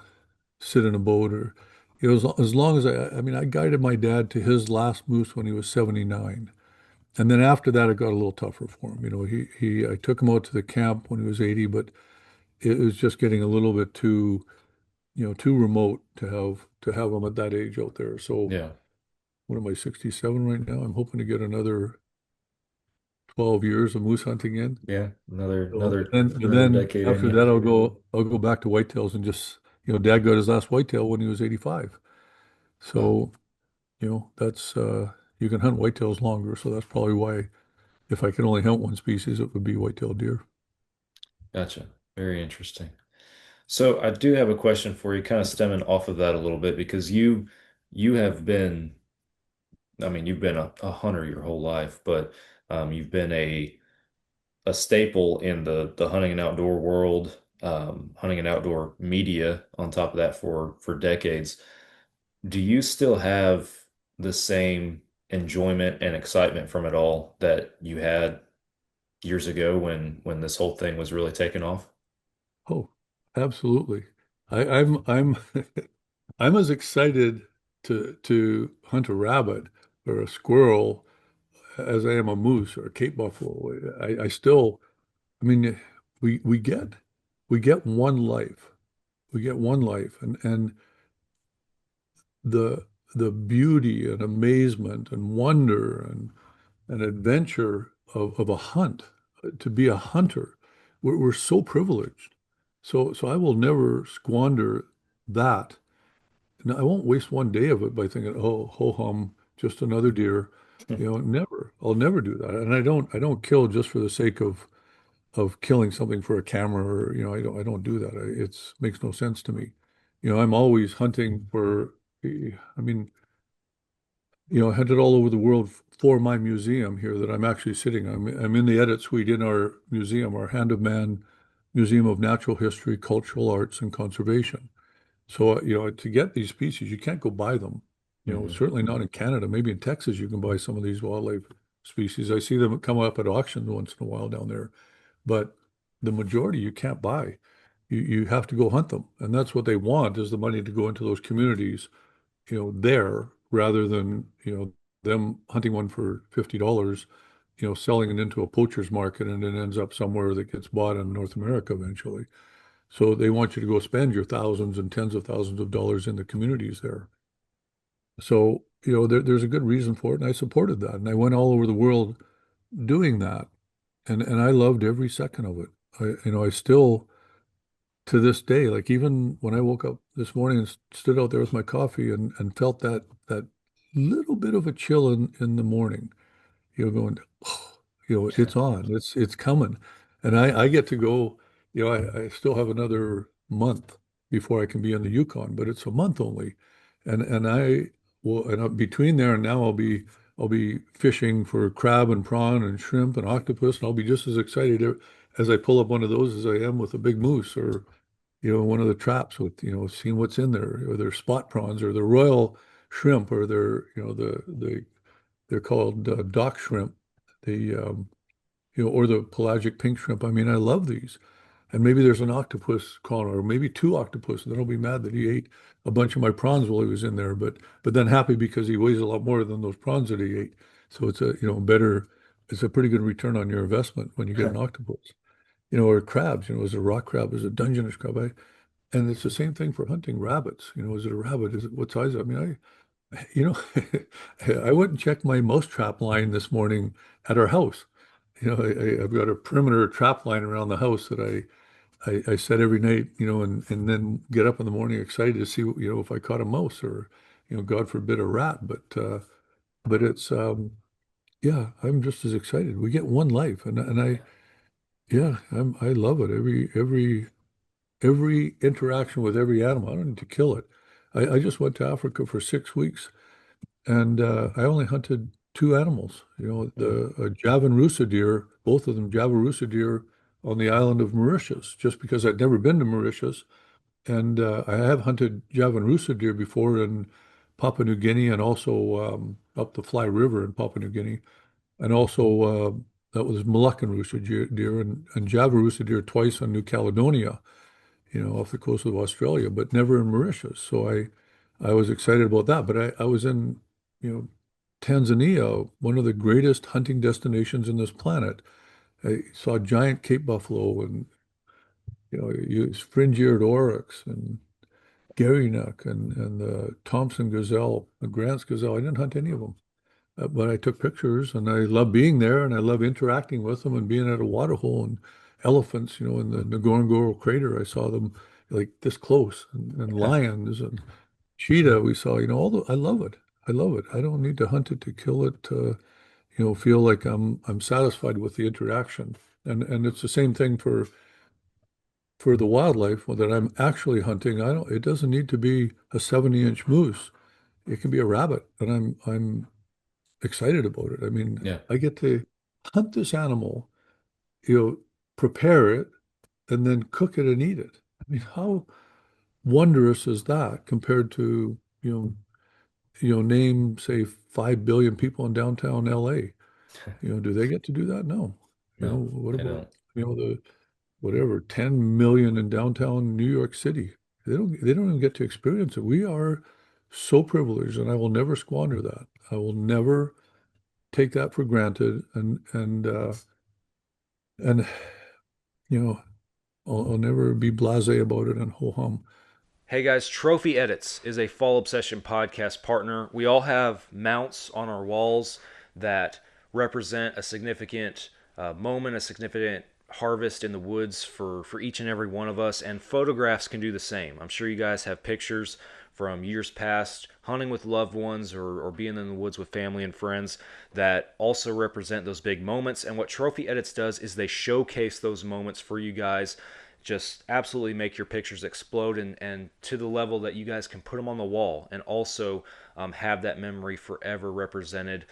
sit in a boat or as long as I mean I guided my dad to his last moose when he was 79. And then after that it got a little tougher for him. He I took him out to the camp when he was 80, but it was just getting a little bit too remote to have him at that age out there. So Yeah. what am I, 67 right now? I'm hoping to get another 12 years of moose hunting in. Yeah. Another So, another and another then decade in after you. that, I'll go back to whitetails and just, Dad got his last whitetail when he was 85. Wow. So, that's you can hunt whitetails longer. So that's probably why if I can only hunt one species, it would be white-tailed deer. Gotcha. Very interesting. So I do have a question for you, kind of stemming off of that a little bit, because you have been, I mean, you've been a hunter your whole life, but you've been a staple in the hunting and outdoor world, hunting and outdoor media on top of that for decades. Do you still have the same enjoyment and excitement from it all that you had years ago when this whole thing was really taking off? Oh, absolutely. I'm I'm as excited to hunt a rabbit or a squirrel as I am a moose or a Cape buffalo. I still, I mean, we get one life. We get one life, and the the beauty and amazement and wonder and adventure of a hunt, to be a hunter. We're so privileged. So I will never squander that. And I won't waste one day of it by thinking, oh, ho hum, just another deer. Never. I'll never do that. And I don't kill just for the sake of killing something for a camera or, I don't do that. It's makes no sense to me. I'm always hunting for, I mean, I hunted all over the world for my museum here that I'm actually sitting. I'm in the edit suite in our museum, our Hand of Man Museum of Natural History, Cultural Arts, and Conservation. So, to get these species, you can't go buy them. Hmm. Certainly not in Canada. Maybe in Texas, you can buy some of these wildlife species. I see them come up at auctions once in a while down there, but the majority you can't buy. You have to go hunt them, and that's what they want is the money to go into those communities there rather than, them hunting one for $50, selling it into a poacher's market and it ends up somewhere that gets bought in North America eventually. So they want you to go spend your thousands and tens of thousands of dollars in the communities there. So, there's a good reason for it, and I supported that. And I went all over the world doing that, and I loved every second of it. I still to this day, like even when I woke up this morning and stood out there with my coffee and felt that little bit of a chill in the morning, going, oh, it's on, it's coming. And I get to go, I still have another month before I can be in the Yukon, but it's a month only. And between there and now I'll be fishing for crab and prawn and shrimp and octopus, and I'll be just as excited as I pull up one of those as I am with a big moose or one of the traps with, seeing what's in there, or their spot prawns, or the royal shrimp, or their, they're called dock shrimp, the, or the pelagic pink shrimp. I mean, I love these. And maybe there's an octopus crawler, or maybe two octopus. Then I'll be mad that he ate a bunch of my prawns while he was in there, but then happy because he weighs a lot more than those prawns that he ate. So it's a, it's a pretty good return on your investment when you get an octopus, or crabs, is a rock crab, is a Dungeness crab. And it's the same thing for hunting rabbits. Is it a rabbit? Is it what size? I mean, you know, I went and checked my mouse trap line this morning at our house. I've got a perimeter trap line around the house that I set every night, and then get up in the morning excited to see, if I caught a mouse or, God forbid a rat. But it's, yeah, I'm just as excited. We get one life, and yeah, I love it. Every interaction with every animal. I don't need to kill it. I just went to Africa for 6 weeks, and I only hunted two animals. The Javan Rusa deer, both of them Java Rusa deer on the island of Mauritius, just because I'd never been to Mauritius. And I have hunted Javan Rusa deer before in Papua New Guinea and also up the Fly River in Papua New Guinea. And also that was Moluccan Rusa deer and Java Rusa deer twice on New Caledonia, off the coast of Australia, but never in Mauritius. So I was excited about that. But I was in, Tanzania, one of the greatest hunting destinations in this planet. I saw giant Cape buffalo and, fringe-eared oryx and Gerynuck and the Thompson gazelle, the Grant's gazelle. I didn't hunt any of them, but I took pictures and I love being there and I love interacting with them and being at a waterhole and elephants, in the Ngorongoro crater. I saw them like this close and lions and cheetah. We saw, I love it. I love it. I don't need to hunt it to kill it to, feel like I'm satisfied with the interaction. And it's the same thing for the wildlife that I'm actually hunting. It doesn't need to be a 70-inch moose. It can be a rabbit, and I'm excited about it. I mean, Yeah. I get to hunt this animal, prepare it, and then cook it and eat it. I mean, how wondrous is that compared to, name, say, 5 billion people in downtown LA? Do they get to do that? No. No, What they about, don't. the whatever, 10 million in downtown New York City? They don't even get to experience it. We are so privileged, and I will never squander that. I will never take that for granted, and I'll never be blasé about it and ho hum. Hey guys, Trophy Edits is a Fall Obsession podcast partner. We all have mounts on our walls that represent a significant moment, a significant harvest in the woods for each and every one of us, and photographs can do the same. I'm sure you guys have pictures from years past, hunting with loved ones or being in the woods with family and friends that also represent those big moments. And what Trophy Edits does is they showcase those moments for you guys, just absolutely make your pictures explode and to the level that you guys can put them on the wall and also have that memory forever represented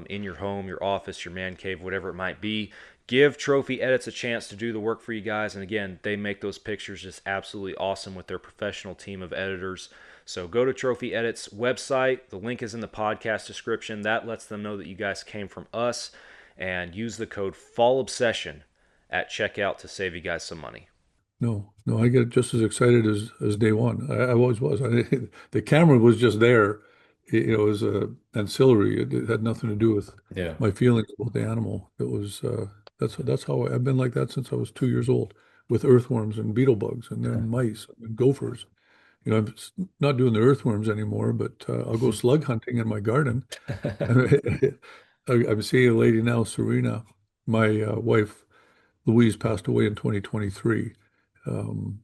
in your home, your office, your man cave, whatever it might be. Give Trophy Edits a chance to do the work for you guys. And again, they make those pictures just absolutely awesome with their professional team of editors. So go to Trophy Edits website. The link is in the podcast description. That lets them know that you guys came from us, and use the code FALLOBSESSION at checkout to save you guys some money. No, I get just as excited as day one. I always was. The camera was just there. It was ancillary. It had nothing to do with Yeah. my feelings about the animal. It was that's how I've been like that since I was 2 years old, with earthworms and beetle bugs and then mice and gophers. I'm not doing the earthworms anymore, but I'll go slug hunting in my garden. I'm seeing a lady now, Serena. My wife, Louise, passed away in 2023. Um,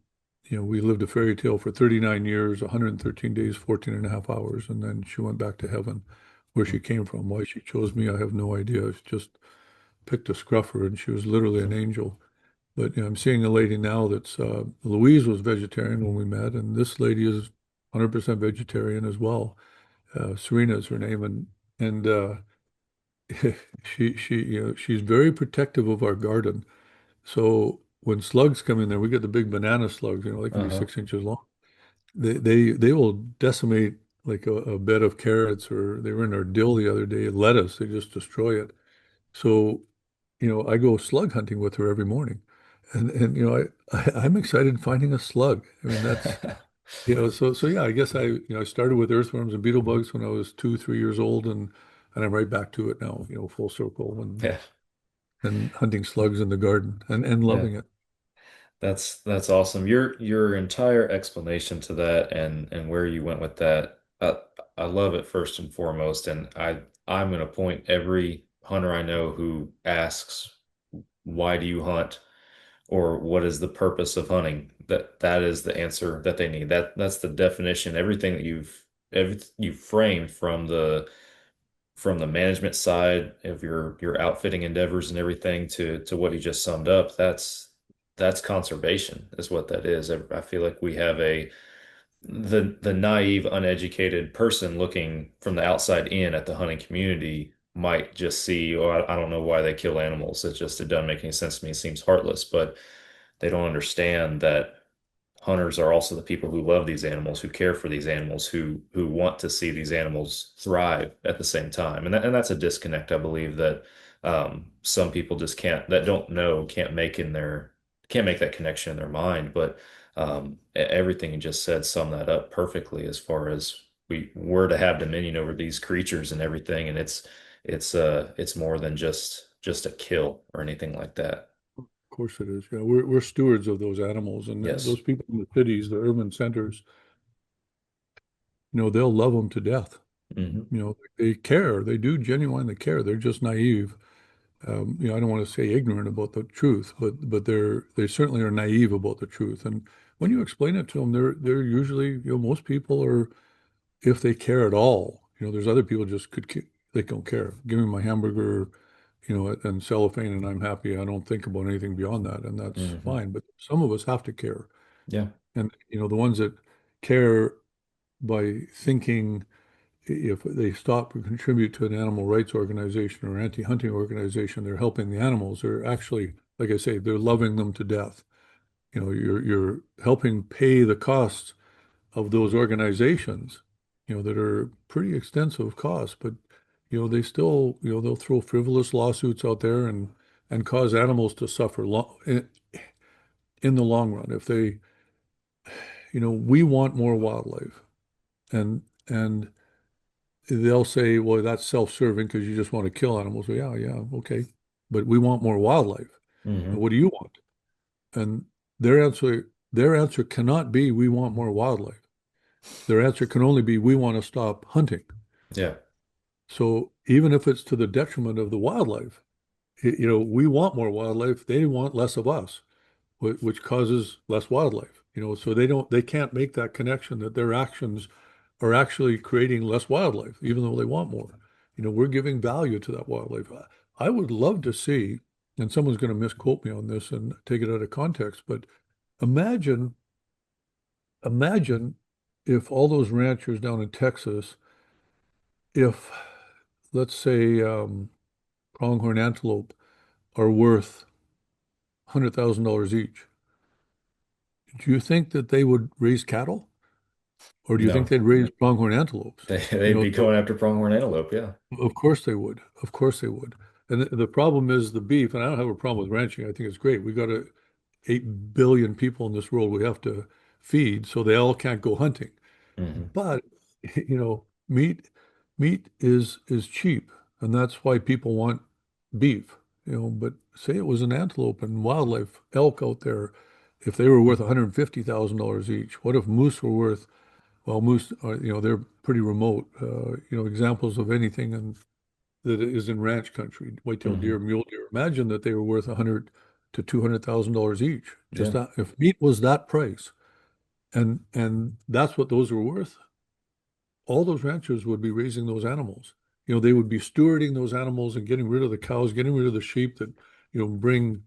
we lived a fairy tale for 39 years, 113 days, 14 and a half hours, and then she went back to heaven. Where she came from, why she chose me, I have no idea. She just picked a scruffer, and she was literally an angel. But I'm seeing a lady now that's Louise was vegetarian when we met, and this lady is 100% vegetarian as well. Serena is her name, and she's very protective of our garden. So when slugs come in there, we get the big banana slugs, they can be 6 inches long. They will decimate like a bed of carrots, or they were in our dill the other day, lettuce, they just destroy it. So, I go slug hunting with her every morning. And I'm excited finding a slug. I mean, that's so yeah, I guess I started with earthworms and beetle bugs when I was 2, 3 years old, and I'm right back to it now, full circle, Yeah. and hunting slugs in the garden and Yeah. loving it. That's awesome. Your entire explanation to that and where you went with that, I love it first and foremost. And I'm gonna point every hunter I know who asks, why do you hunt? Or what is the purpose of hunting? That is the answer that they need. That's the definition. Everything that you framed from the management side of your outfitting endeavors and everything to what you just summed up, that's conservation is what that is. I feel like we have the naive, uneducated person looking from the outside in at the hunting community might just see, oh, I don't know why they kill animals. It doesn't make any sense to me. It seems heartless, but they don't understand that hunters are also the people who love these animals, who care for these animals, who want to see these animals thrive at the same time. And that's a disconnect, I believe, that some people just can't that don't know can't make that connection in their mind. But everything you just said sum that up perfectly as far as we're to have dominion over these creatures and everything, and it's more than just a kill or anything like that. Of course it is. Yeah, we're stewards of those animals, and Yes. those people in the cities, the urban centers, they'll love them to death. Hmm. They care. They do genuinely care. They're just naive. I don't want to say ignorant about the truth, but they certainly are naive about the truth. And when you explain it to them, they're usually, most people are, if they care at all. There's other people just they don't care. Give me my hamburger, and cellophane, and I'm happy. I don't think about anything beyond that, and that's Hmm. fine. But some of us have to care, Yeah. and the ones that care by thinking if they stop and contribute to an animal rights organization or anti-hunting organization, they're helping the animals. They're actually, like I say, they're loving them to death. You're helping pay the costs of those organizations, that are pretty extensive costs, but they still, they'll throw frivolous lawsuits out there and cause animals to suffer in the long run. If they, we want more wildlife, and they'll say, well, that's self-serving because you just want to kill animals. Well, yeah, yeah, okay. But we want more wildlife. And Hmm. what do you want? And their answer cannot be, we want more wildlife. Their answer can only be, we want to stop hunting. Yeah. So even if it's to the detriment of the wildlife, we want more wildlife. They want less of us, which causes less wildlife. So they can't make that connection that their actions are actually creating less wildlife, even though they want more. We're giving value to that wildlife. I would love to see, and someone's going to misquote me on this and take it out of context, but imagine, imagine if all those ranchers down in Texas, if let's say pronghorn antelope are worth $100,000 each, do you think that they would raise cattle? Or do you think No. they'd raise pronghorn antelopes? They'd be going after pronghorn antelope. Yeah. Of course they would. Of course they would. And the problem is the beef, and I don't have a problem with ranching. I think it's great. We got 8 billion people in this world we have to feed, so they all can't go hunting. Hmm. But, meat is cheap, and that's why people want beef. But say it was an antelope and wildlife, elk out there, if they were worth $150,000 each, what if moose were worth, well, moose are, they're pretty remote, examples of anything that is in ranch country, whitetail deer, Hmm. mule deer. Imagine that they were worth 100 to $200,000 each. Just Yeah. that, if meat was that price, and that's what those were worth, all those ranchers would be raising those animals. They would be stewarding those animals and getting rid of the cows, getting rid of the sheep that, bring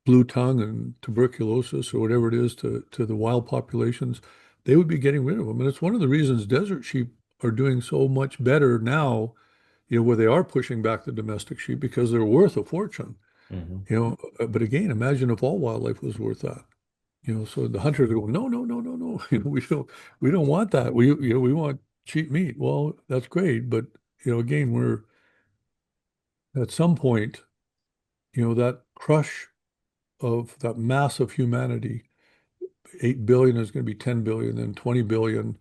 blue tongue and tuberculosis or whatever it is to the wild populations. They would be getting rid of them. And it's one of the reasons desert sheep are doing so much better now, where they are pushing back the domestic sheep because they're worth a fortune. Hmm. But again, imagine if all wildlife was worth that. So the hunters are going, no, no, no, no, no. We don't want that. We want cheap meat. Well, that's great, but again, we're at some point, that crush of that mass of humanity, 8 billion is going to be 10 billion, then 20 billion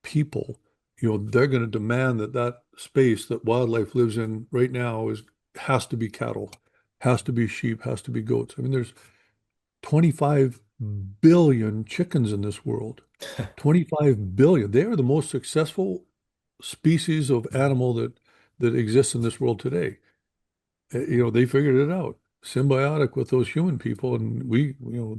people. They're going to demand that space that wildlife lives in right now has to be cattle, has to be sheep, has to be goats. I mean, there's 25 billion chickens in this world. 25 billion. They are the most successful species of animal that exists in this world today. They figured it out. Symbiotic with those human people, and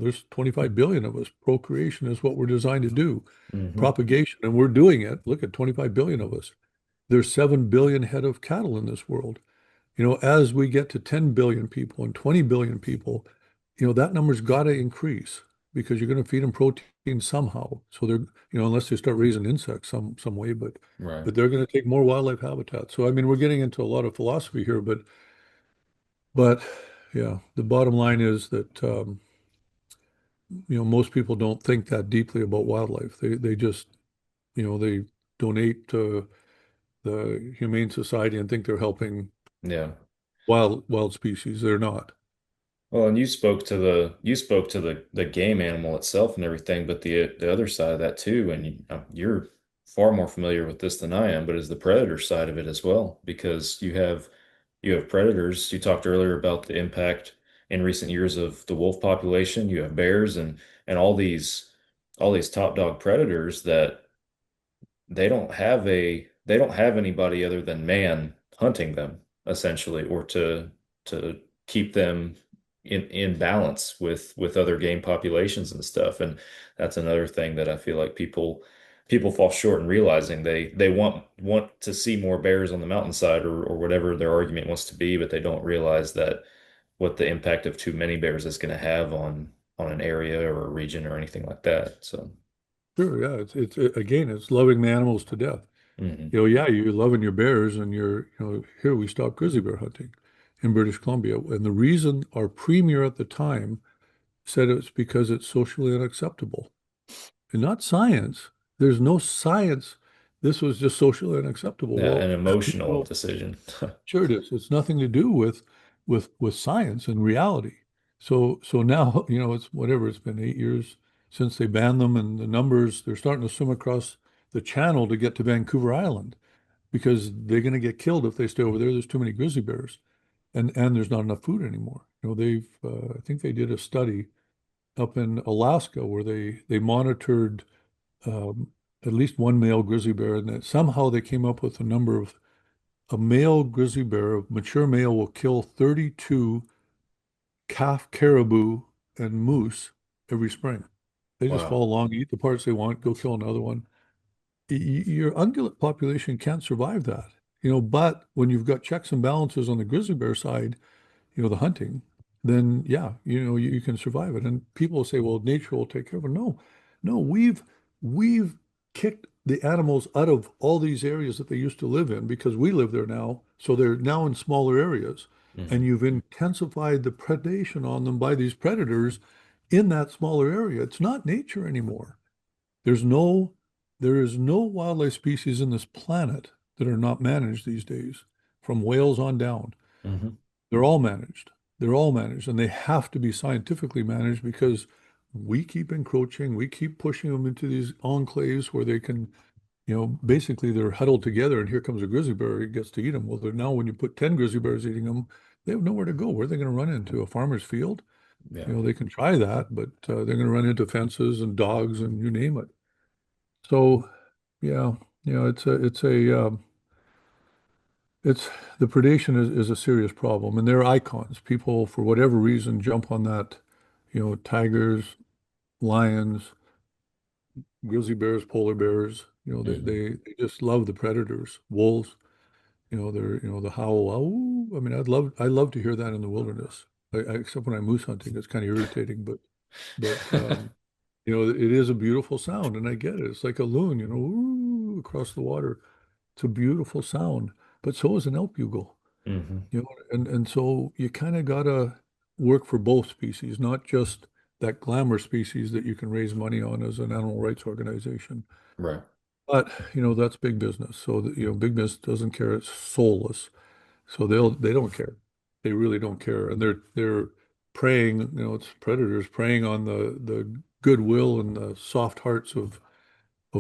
there's 25 billion of us. Procreation is what we're designed to do. Hmm. Propagation, and we're doing it. Look at 25 billion of us. There's 7 billion head of cattle in this world. As we get to 10 billion people and 20 billion people, that number's got to increase because you're going to feed them protein somehow. So they're, unless they start raising insects some way, but Right. but they're going to take more wildlife habitat. So I mean, we're getting into a lot of philosophy here, but yeah, the bottom line is that most people don't think that deeply about wildlife. They just, they donate to the Humane Society and think they're helping Yeah. wild species. They're not. Well, and you spoke to the game animal itself and everything, but the other side of that too, and you're far more familiar with this than I am, but is the predator side of it as well, because you have predators. You talked earlier about the impact in recent years of the wolf population. You have bears and all these top dog predators that they don't have anybody other than man hunting them essentially, or to keep them in balance with other game populations and stuff. And that's another thing that I feel like people fall short in realizing. They want to see more bears on the mountainside, or whatever their argument wants to be, but they don't realize that what the impact of too many bears is going to have on an area or a region or anything like that. So, Sure, yeah. Again, it's loving the animals to death. mhm. Yeah, you're loving your bears and here we stopped grizzly bear hunting in British Columbia. And the reason our premier at the time said it's because it's socially unacceptable and not science. There's no science. This was just socially unacceptable. Yeah, an Well, emotional well, decision. sure it is. It's nothing to do with science and reality. So now, it's whatever, it's been 8 years since they banned them, and the numbers, they're starting to swim across the channel to get to Vancouver Island because they're going to get killed if they stay over there. There's too many grizzly bears, and there's not enough food anymore. I think they did a study up in Alaska where they monitored um, at least one male grizzly bear, and that somehow they came up with a number of a male grizzly bear, a mature male, will kill 32 calf caribou and moose every spring. They just Wow. follow along, eat the parts they want, go kill another one. Your ungulate population can't survive that, but when you've got checks and balances on the grizzly bear side, the hunting, then yeah, you can survive it. And people will say, well, nature will take care of it. No, no, we've kicked the animals out of all these areas that they used to live in because we live there now. So they're now in smaller areas. And Hmm. you've intensified the predation on them by these predators in that smaller area. It's not nature anymore. There's no, there is no wildlife species in this planet that are not managed these days, from whales on down. Hmm. They're all managed. They're all managed, and they have to be scientifically managed because we keep encroaching, we keep pushing them into these enclaves where they can, basically they're huddled together, and here comes a grizzly bear, he gets to eat them. Well, they're now when you put 10 grizzly bears eating them, they have nowhere to go. Where are they going to run into? A farmer's field? Yeah. They can try that, but they're going to run into fences and dogs and you name it. So, yeah, it's the predation is a serious problem, and they're icons. People, for whatever reason, jump on that. Tigers, lions, grizzly bears, polar bears. Hmm. They just love the predators. Wolves. They're the howl. Oh, I mean, I love to hear that in the wilderness. Except when I'm moose hunting, it's kind of irritating. But it is a beautiful sound, and I get it. It's like a loon, ooh, across the water. It's a beautiful sound, but so is an elk bugle. Hmm. And so you kind of gotta work for both species, not just that glamour species that you can raise money on as an animal rights organization. Right. But that's big business. So that, big business doesn't care. It's soulless. So they don't care. They really don't care. And they're preying, it's predators preying on the goodwill and the soft hearts of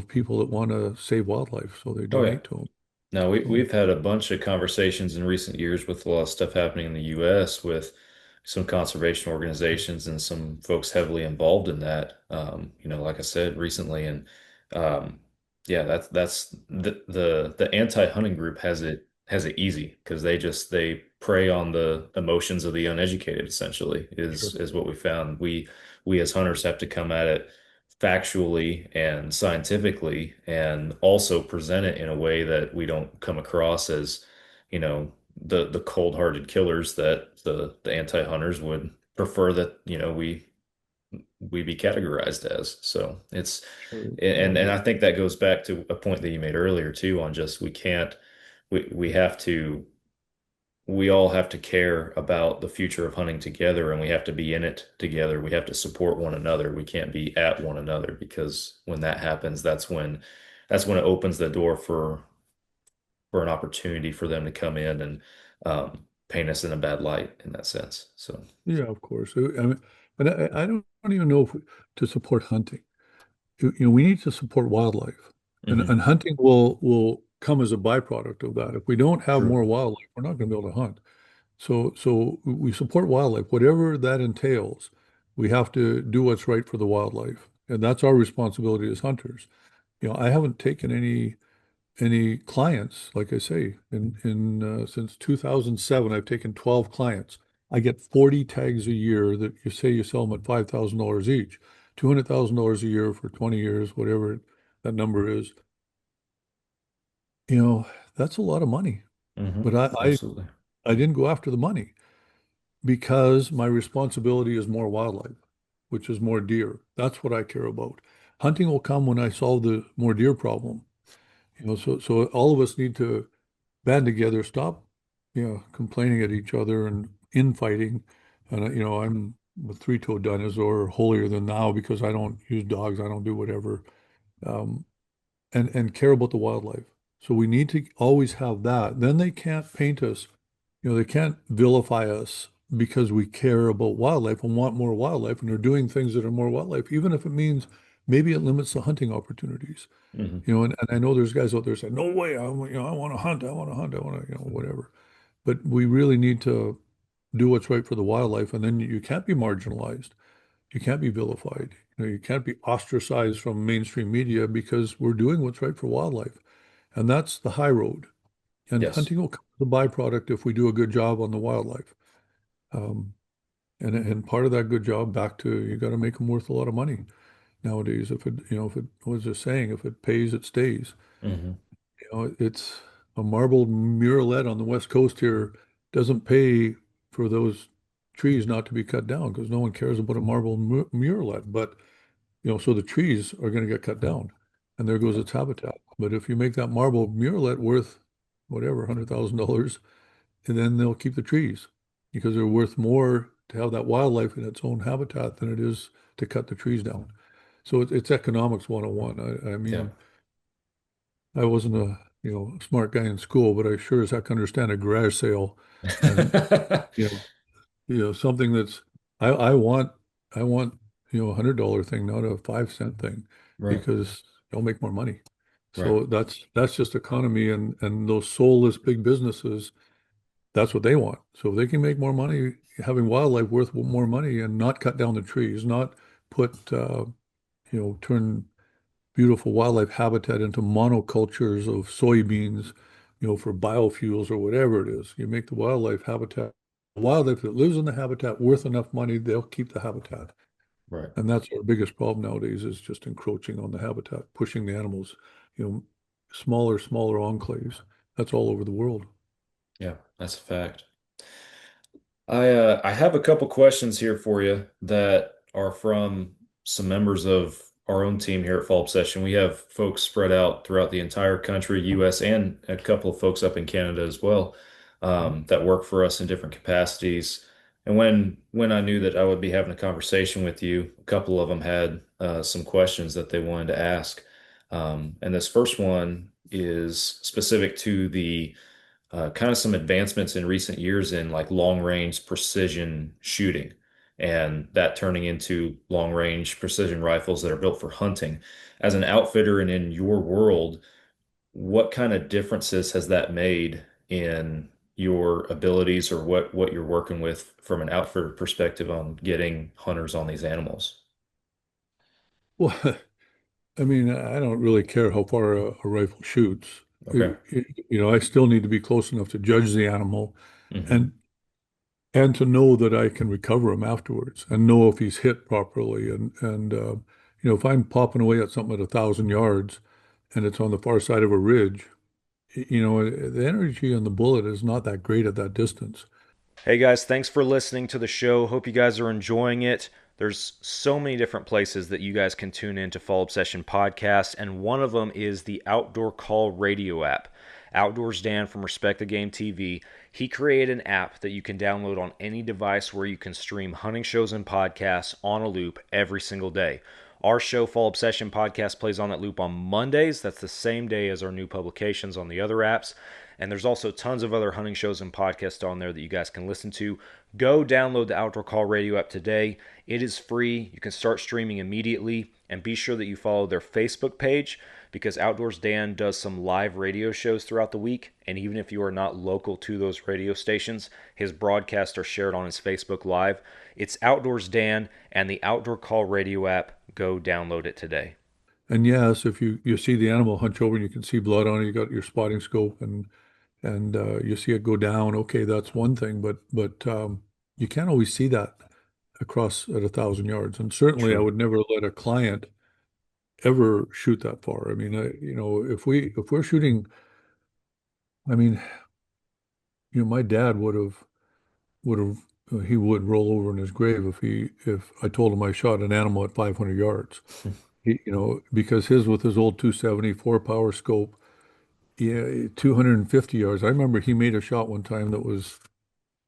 people that want to save wildlife. So they Oh yeah. donate to them. Now we So, we've had a bunch of conversations in recent years with a lot of stuff happening in the US with some conservation organizations and some folks heavily involved in that. Like I said recently, and um, yeah, that's the anti-hunting group has it easy because they prey on the emotions of the uneducated. Essentially, Sure. is what we found. We as hunters have to come at it factually and scientifically, and also present it in a way that we don't come across as, the cold-hearted killers that the anti-hunters would prefer that, we be categorized as. So it's Sure. and I think that goes back to a point that you made earlier too on just we can't we have to we all have to care about the future of hunting together, and we have to be in it together. We have to support one another. We can't be at one another, because when that happens, that's when it opens the door for an opportunity for them to come in and paint us in a bad light in that sense. So, Yeah, of course. I mean, but I don't even know if to support hunting. We need to support wildlife, and mhm, hunting will come as a byproduct of that. If we don't have true. more wildlife, we're not going to be able to hunt. So we support wildlife, whatever that entails. We have to do what's right for the wildlife, and that's our responsibility as hunters. I haven't taken any clients, like I say, in since 2007. I've taken 12 clients. I get 40 tags a year that you say you sell them at $5,000 each, $200,000 a year for 20 years, whatever that number is. You know, that's a lot of money. Hmm. But Absolutely. I didn't go after the money because my responsibility is more wildlife, which is more deer. That's what I care about. Hunting will come when I solve the more deer problem. So all of us need to band together, stop, complaining at each other and infighting. And I'm a three-toed dinosaur, holier than thou, because I don't use dogs, I don't do whatever, um, and care about the wildlife. So we need to always have that. Then they can't paint us, they can't vilify us because we care about wildlife and want more wildlife, and they're doing things that are more wildlife, even if it means maybe it limits the hunting opportunities. Hmm. And I know there's guys out there saying, no way, I want to hunt, I want to hunt, I want to, whatever. But we really need to do what's right for the wildlife. And then you can't be marginalized. You can't be vilified. You can't be ostracized from mainstream media because we're doing what's right for wildlife. And that's the high road. And Yes. hunting will come as a byproduct if we do a good job on the wildlife. Um, and part of that good job, back to, you got to make them worth a lot of money nowadays. If it was just saying, if it pays, it stays. Hmm. It's a marble murrelet on the West Coast here doesn't pay for those trees not to be cut down because no one cares about a marble murrelet. But, so the trees are going to get cut down and there goes its habitat. But if you make that marble murrelet worth whatever, $100,000, and then they'll keep the trees because they're worth more to have that wildlife in its own habitat than it is to cut the trees down. So it's economics 101. I Yeah. mean, I wasn't a smart guy in school, but I sure as heck understand a garage sale, and you know something that's I want $100 thing, not a 5 cent thing, Right. because they'll make more money. Right. So that's just economy, and those soulless big businesses, that's what they want. So if they can make more money having wildlife worth more money and not cut down the trees, not put turn beautiful wildlife habitat into monocultures of soybeans, for biofuels or whatever it is. You make the wildlife that lives in the habitat worth enough money, they'll keep the habitat. Right. And that's our biggest problem nowadays, is just encroaching on the habitat, pushing the animals, smaller enclaves. That's all over the world. Yeah, that's a fact. I have a couple questions here for you that are from some members of our own team here at Fall Obsession. We have folks spread out throughout the entire country, US, and a couple of folks up in Canada as well, that work for us in different capacities. And when I knew that I would be having a conversation with you, a couple of them had some questions that they wanted to ask. And this first one is specific to the kind of some advancements in recent years in like long range precision shooting, and that turning into long range precision rifles that are built for hunting. As an outfitter and in your world, what kind of differences has that made in your abilities or what you're working with from an outfitter perspective on getting hunters on these animals? Well, I mean, I don't really care how far a rifle shoots. Okay. I still need to be close enough to judge the animal Hmm. and and to know that I can recover him afterwards and know if he's hit properly. If I'm popping away at something at 1,000 yards and it's on the far side of a ridge, the energy on the bullet is not that great at that distance. Hey guys, thanks for listening to the show. Hope you guys are enjoying it. There's so many different places that you guys can tune in to Fall Obsession Podcast, and one of them is the Outdoor Call radio app. Outdoors Dan from Respect the Game TV, he created an app that you can download on any device where you can stream hunting shows and podcasts on a loop every single day. Our show, Fall Obsession Podcast, plays on that loop on Mondays. That's the same day as our new publications on the other apps. And there's also tons of other hunting shows and podcasts on there that you guys can listen to. Go download the Outdoor Call Radio app today. It is free. You can start streaming immediately. And be sure that you follow their Facebook page because Outdoors Dan does some live radio shows throughout the week. And even if you are not local to those radio stations, his broadcasts are shared on his Facebook Live. It's Outdoors Dan and the Outdoor Call Radio app. Go download it today. And yes, if you see the animal hunch over and you can see blood on it, you got your spotting scope and you see it go down. Okay, that's one thing, but you can't always see that across at 1,000 yards. And certainly, I True. would never let a client ever shoot that far. I mean, if we're shooting, I mean, my dad would have he would roll over in his grave if I told him I shot an animal at 500 yards. Because with his old 274 power scope, yeah, 250 yards. I remember he made a shot one time that was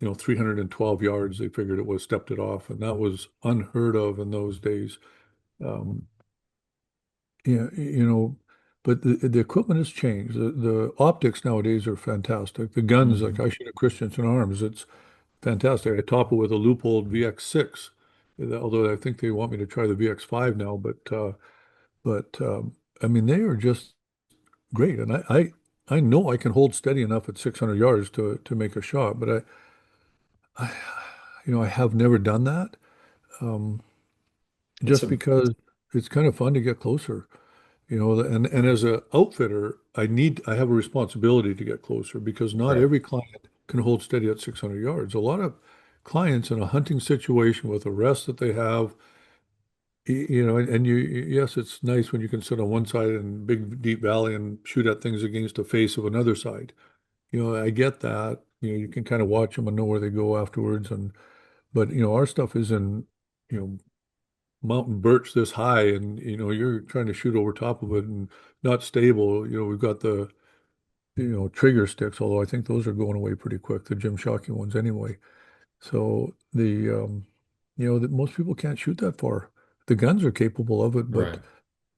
312 yards. They figured it was, stepped it off, and that was unheard of in those days. Um, yeah, but the equipment has changed. The optics nowadays are fantastic. The guns, like Hmm. I shoot a Christensen Arms, it's fantastic. I top it with a Leupold VX6, although I think they want me to try the VX5 now. But I mean, they are just great, and I know I can hold steady enough at 600 yards to make a shot, but I I have never done that. Um, It's just a because it's kind of fun to get closer. And as a outfitter, I have a responsibility to get closer because not right. every client can hold steady at 600 yards. A lot of clients in a hunting situation with a rest that they have, and yes, it's nice when you can sit on one side in big deep valley and shoot at things against the face of another side. I get that. You can kind of watch them and know where they go afterwards. But our stuff is in, you know, mountain birch this high, and you're trying to shoot over top of it and not stable. We've got the trigger sticks, although I think those are going away pretty quick, the Jim Shockey ones anyway. So that most people can't shoot that far. The guns are capable of it, but Right.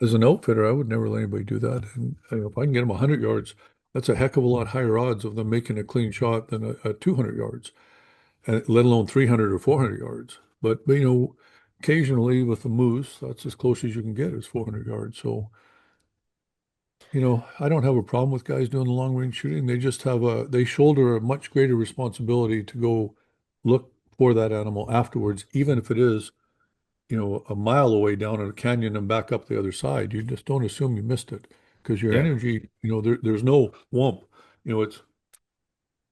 as an outfitter, I would never let anybody do that. And if I can get them 100 yards, that's a heck of a lot higher odds of them making a clean shot than a 200 yards, let alone 300 or 400 yards. But occasionally with the moose, that's as close as you can get is 400 yards. So, I don't have a problem with guys doing the long range shooting. They shoulder a much greater responsibility to go look for that animal afterwards, even if it is, a mile away down a canyon and back up the other side. You just don't assume you missed it because your Yeah. energy, there's no whomp. It's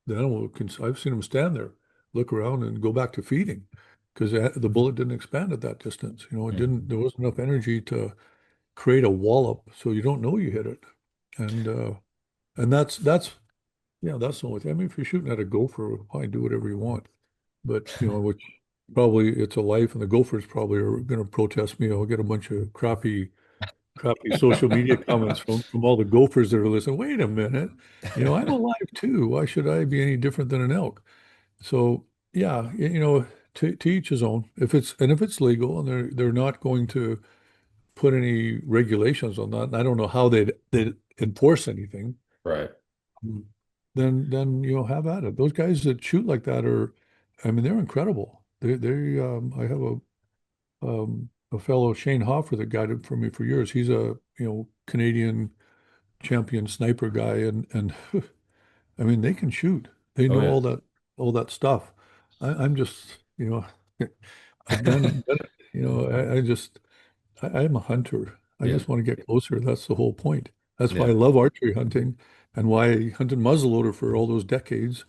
the animal I've seen them stand there, look around and go back to feeding because the bullet didn't expand at that distance. Mm. There wasn't enough energy to create a wallop, so you don't know you hit it. And uh, and that's the only thing. I mean, if you're shooting at a gopher, fine, do whatever you want. But which probably it's a life, and the gophers probably are going to protest me. I'll get a bunch of crappy social media comments from all the gophers that are listening. Wait a minute, I'm alive too. Why should I be any different than an elk? So yeah, to each his own. If it's legal and they're not going to put any regulations on that, and I don't know how they'd enforce anything. Right. Then have at it. Those guys that shoot like that I mean, they're incredible. I have a fellow Shane Hoffer that guided for me for years. He's a Canadian champion sniper guy, and I mean they can shoot. They Oh know yeah. all that stuff. I'm just, I've done it. I'm a hunter. I Yeah. just want to get closer. That's the whole point. That's why Yeah. I love archery hunting and why I hunted muzzleloader for all those decades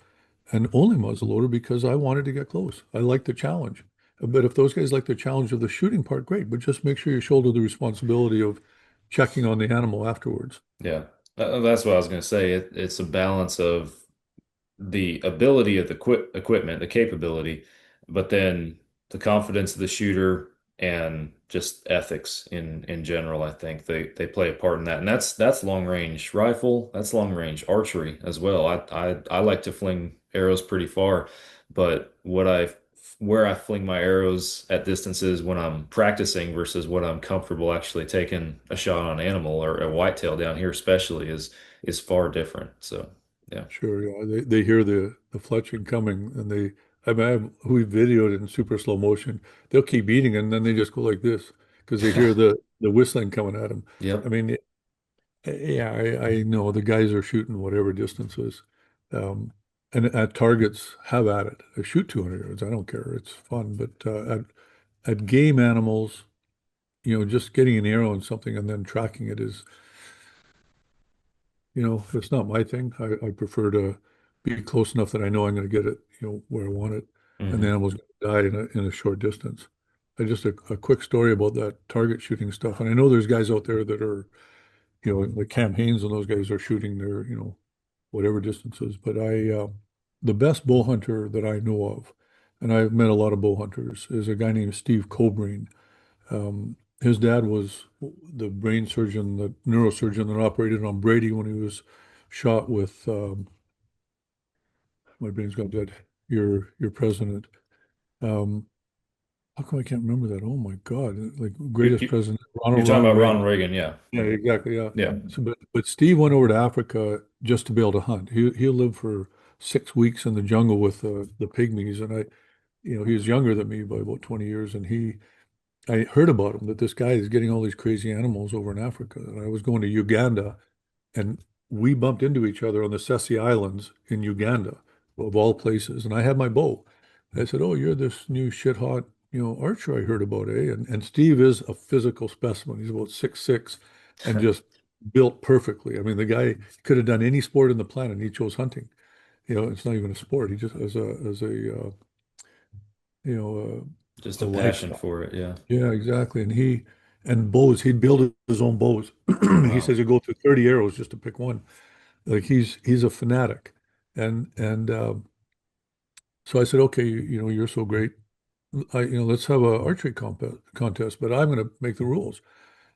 and only muzzleloader because I wanted to get close. I like the challenge. But if those guys like the challenge of the shooting part, great. But just make sure you shoulder the responsibility of checking on the animal afterwards. Yeah. That's what I was going to say. It's a balance of the ability of the equipment, the capability, but then the confidence of the shooter and just ethics in general. I think they play a part in that, and that's long range rifle, that's long range archery as well. I like to fling arrows pretty far, but where I fling my arrows at distances when I'm practicing versus what I'm comfortable actually taking a shot on animal or a whitetail down here especially is far different. So yeah. Sure, yeah. They hear the fletching coming and we videoed it in super slow motion. They'll keep eating and then they just go like this because they hear the whistling coming at them. I Yep. mean, yeah, I know the guys are shooting whatever distances. Um, and at targets, have at it. I shoot 200 yards. I don't care. It's fun. But at game animals, just getting an arrow in something and then tracking it is, it's not my thing. I prefer to be close enough that I know I'm going to get it, where I want it, and the Hmm. animal's going to die in a short distance. Just a quick story about that target shooting stuff. And I know there's guys out there that are, like Cam Haines and those guys are shooting their, whatever distances. But the best bow hunter that I know of, and I've met a lot of bow hunters, is a guy named Steve Cobrain. His dad was the brain surgeon, the neurosurgeon that operated on Brady when he was shot with, my brain's gone dead, your president. Um, how come I can't remember that? Oh my God, like You, greatest you, president, you're talking Ronald about Reagan. Ronald Reagan, yeah. Yeah, exactly. Yeah. Yeah. So, but Steve went over to Africa just to be able to hunt. He lived for 6 weeks in the jungle with the pygmies, and he was younger than me by about 20 years, and I heard about him that this guy is getting all these crazy animals over in Africa. And I was going to Uganda, and we bumped into each other on the Sessi Islands in Uganda, of all places. And I had my bow. I said, "Oh, you're this new shit hot, archer I heard about, eh?" And Steve is a physical specimen. He's about 6'6" and just built perfectly. I mean, the guy could have done any sport in the planet, and he chose hunting. It's not even a sport. He just as a you know Just a a passion lifestyle. for it, yeah. Yeah, exactly. And bows, he'd build his own bows. He Wow. says he'd go through 30 arrows just to pick one. Like he's a fanatic. And so I said, okay, you're so great. Let's have a archery contest, but I'm going to make the rules.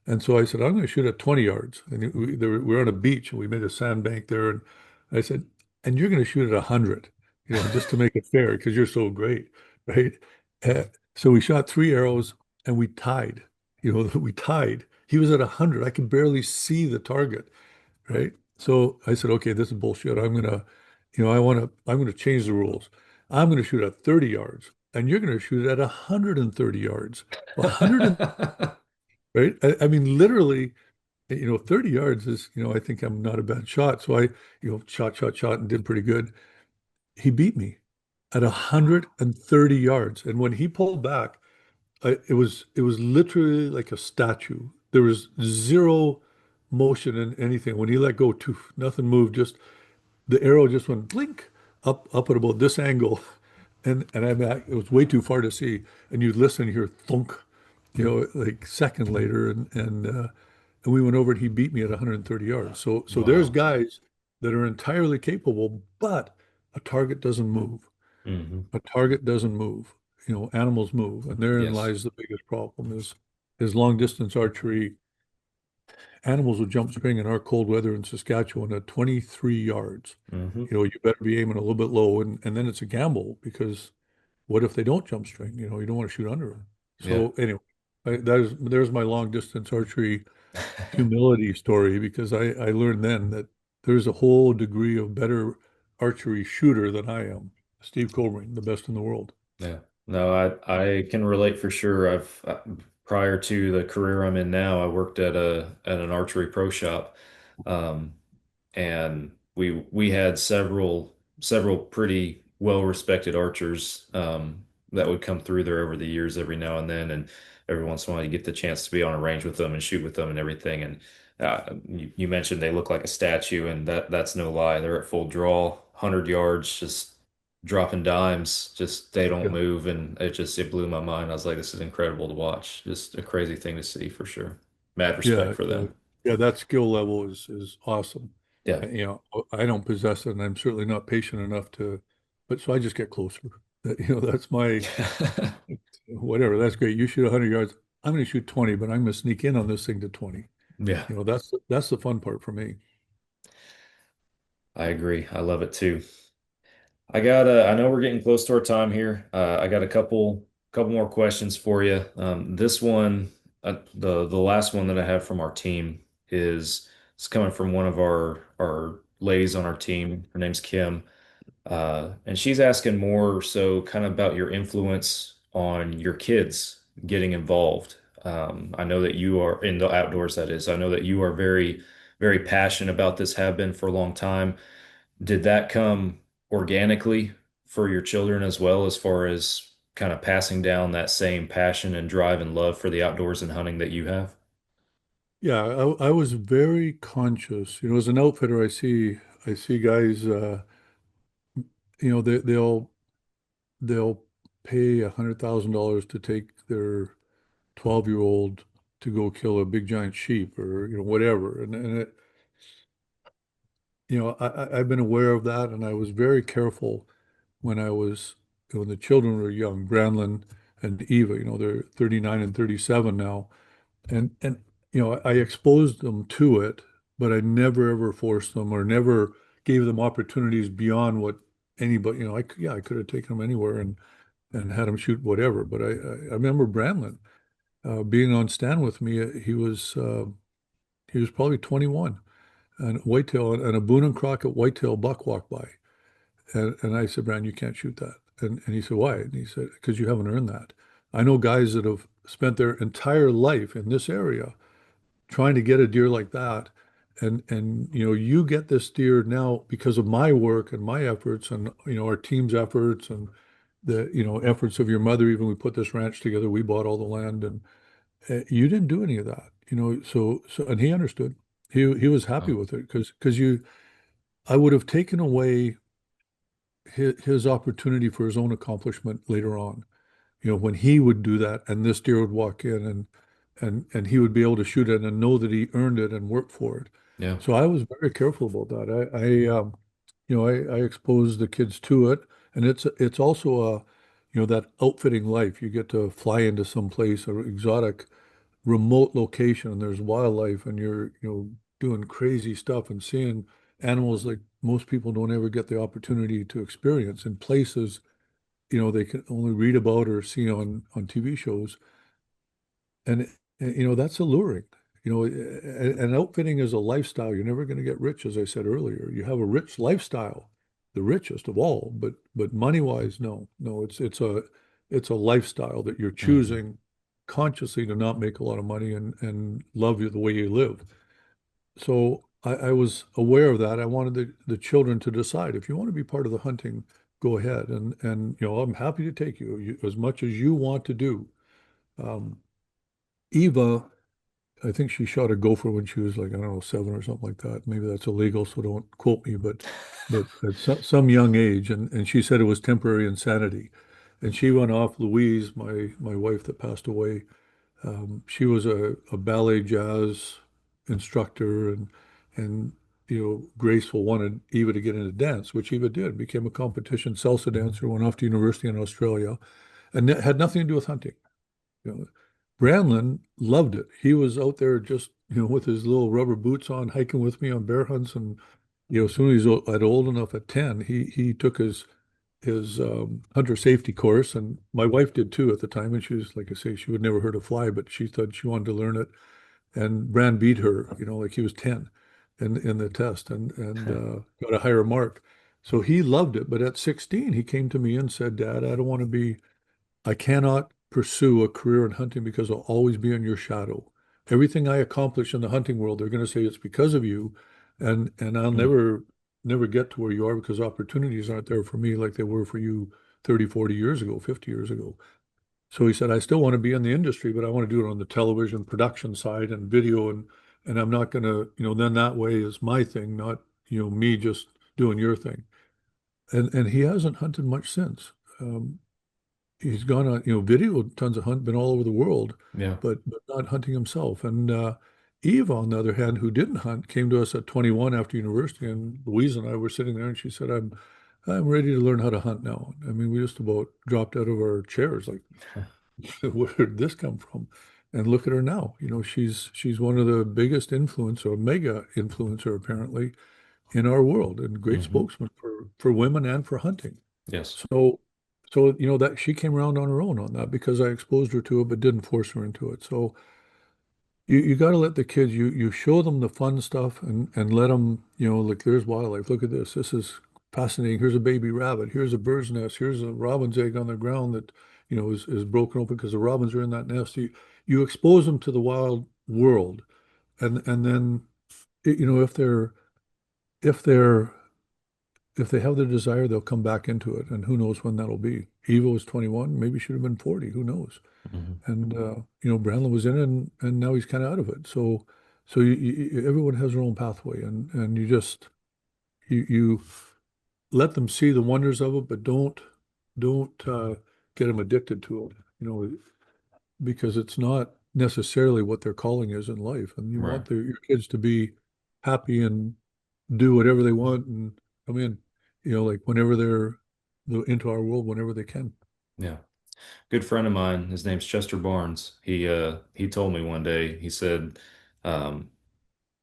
And so I said, I'm going to shoot at 20 yards. And we were on a beach and we made a sandbank there. And I said, and you're going to shoot at 100, just to make it fair because you're so great, right? Uh, so we shot 3 arrows and we tied. We tied. He was at 100. I could barely see the target, right? So I said, okay, this is bullshit. I'm going to change the rules. I'm going to shoot at 30 yards and you're going to shoot at 130 yards. 100, right? I mean, literally, 30 yards is, I think I'm not a bad shot. So I, shot, and did pretty good. He beat me at 130 yards. And when he pulled back, it was literally like a statue. There was zero motion in anything. When he let go, nothing moved. Just the arrow just went blink up at about this angle, and it was way too far to see. And you listen, you hear thunk, like second later, and we went over and he beat me at 130 yards. So there's Wow. guys that are entirely capable, but a target doesn't move. Hmm. A target doesn't move. Animals move, and therein Yes. lies the biggest problem is long distance archery. Animals will jump string in our cold weather in Saskatchewan at 23 yards. Hmm. You better be aiming a little bit low, and then it's a gamble because what if they don't jump string? You don't want to shoot under them. Yeah. So anyway, there's my long distance archery humility story because I learned then that there's a whole degree of better archery shooter than I am. Steve Coburn, the best in the world. Yeah. No, I can relate for sure. Prior to the career I'm in now, I worked at an archery pro shop. Um, and we had several several pretty well-respected archers that would come through there over the years every now and then, and every once in a while you get the chance to be on a range with them and shoot with them and everything. And you mentioned they look like a statue, and that's no lie. They're at full draw, 100 yards, just dropping dimes, just they don't Yeah. move, and it blew my mind. I was like, this is incredible to watch. Just a crazy thing to see for sure. Mad respect Yeah, for them. yeah, that skill level is awesome. Yeah. You know, I don't possess it, and I'm certainly not patient enough to, but so I just get closer. You know, that's my whatever. That's great. You shoot 100 yards. I'm going to shoot 20, but I'm going to sneak in on this thing to 20. Yeah, You know, that's the fun part for me. I agree. I love it too. I know we're getting close to our time here. I got a couple more questions for you. This one, the last one that I have from our team is it's coming from one of our ladies on our team. Her name's Kim. And she's asking more so kind of about your influence on your kids getting involved. I know that you are in the outdoors, that is. I know that you are very, very passionate about this, have been for a long time. Did that come organically for your children as well, as far as kind of passing down that same passion and drive and love for the outdoors and hunting that you have? Yeah, I was very conscious. You know, as an outfitter, I see guys. You know, they'll pay $100,000 to take their 12-year-old to go kill a big giant sheep or you know whatever, and it, you know, I've been aware of that, and I was very careful when the children were young, Brandlin and Eva. You know, they're 39 and 37 now, and you know, I exposed them to it, but I never ever forced them or never gave them opportunities beyond what anybody, you know, yeah, I could have taken them anywhere and had them shoot whatever. But I remember Brandlin being on stand with me. He was probably 21, and whitetail and a Boone and Crockett whitetail buck walked by, and I said, Brand, you can't shoot that. And he said, why? And he said, because you haven't earned that. I know guys that have spent their entire life in this area trying to get a deer like that. And you know, you get this deer now because of my work and my efforts and you know our team's efforts and the you know efforts of your mother. Even we put this ranch together, we bought all the land, and you didn't do any of that. You know, so and he understood. He was happy Oh, with it because you I would have taken away his opportunity for his own accomplishment later on. You know, when he would do that and this deer would walk in and he would be able to shoot it and know that he earned it and worked for it. yeah. So I was very careful about that. You know, I exposed the kids to it, and it's also you know, that outfitting life. You get to fly into some place, an exotic, remote location, and there's wildlife, and you're you know doing crazy stuff and seeing animals like most people don't ever get the opportunity to experience in places you know they can only read about or see on TV shows. And you know, that's alluring. You know, and outfitting is a lifestyle. You're never going to get rich, as I said earlier. You have a rich lifestyle, the richest of all, but money-wise, no. No, it's a lifestyle that you're Mhm. choosing consciously to not make a lot of money and love you the way you live. So I was aware of that. I wanted the children to decide if you want to be part of the hunting, go ahead. And you know, I'm happy to take you as much as you want to do. Um, Eva, I think she shot a gopher when she was like, I don't know, 7 or something like that. Maybe that's illegal, so don't quote me, but at some young age, and she said it was temporary insanity. And she went off, Louise, my wife that passed away. She was a ballet jazz instructor and you know, Graceful wanted Eva to get into dance, which Eva did, became a competition salsa dancer, went off to university in Australia, and it had nothing to do with hunting. You know, Brandlin loved it. He was out there just, you know, with his little rubber boots on, hiking with me on bear hunts. And, you know, as soon as he was at old enough at 10, he took his hunter safety course. And my wife did too at the time. And she was, like I say, she would never hurt a fly, but she thought she wanted to learn it. And Brand beat her, you know, like he was 10 in the test and got a higher mark. So he loved it. But at 16, he came to me and said, Dad, I cannot pursue a career in hunting because I'll always be in your shadow. Everything I accomplish in the hunting world, they're going to say it's because of you, and I'll Mm. never never get to where you are because opportunities aren't there for me like they were for you 30, 40 years ago, 50 years ago. So he said, I still want to be in the industry, but I want to do it on the television production side and video, and I'm not gonna, then that way is my thing, not, me just doing your thing. And he hasn't hunted much since. He's gone on, video tons of hunt, been all over the world, Yeah. but not hunting himself. And Eve, on the other hand, who didn't hunt, came to us at 21 after university, and Louise and I were sitting there, and she said, I'm ready to learn how to hunt now. I mean, we just about dropped out of our chairs, like, where did this come from? And look at her now. She's one of the biggest influencer, mega influencer apparently in our world, and great Hmm. spokesman for women and for hunting. Yes. So that she came around on her own on that because I exposed her to it but didn't force her into it. So you got to let the kids, you show them the fun stuff, and let them, like, there's wildlife. Look at this. This is fascinating. Here's a baby rabbit. Here's a bird's nest. Here's a robin's egg on the ground that, is broken open because the robins are in that nest. You expose them to the wild world, and then, if they're if they have the desire, they'll come back into it. And who knows when that'll be. Eva was 21, maybe should have been 40. Who knows? Hmm. And Brandon was in it, and now he's kind of out of it. So everyone has their own pathway, and you let them see the wonders of it, but don't get them addicted to it. Because it's not necessarily what their calling is in life, and you Right. want your kids to be happy and do whatever they want and come in, like whenever they're into our world, whenever they can. Yeah. Good friend of mine, his name's Chester Barnes. He told me one day, he said, um,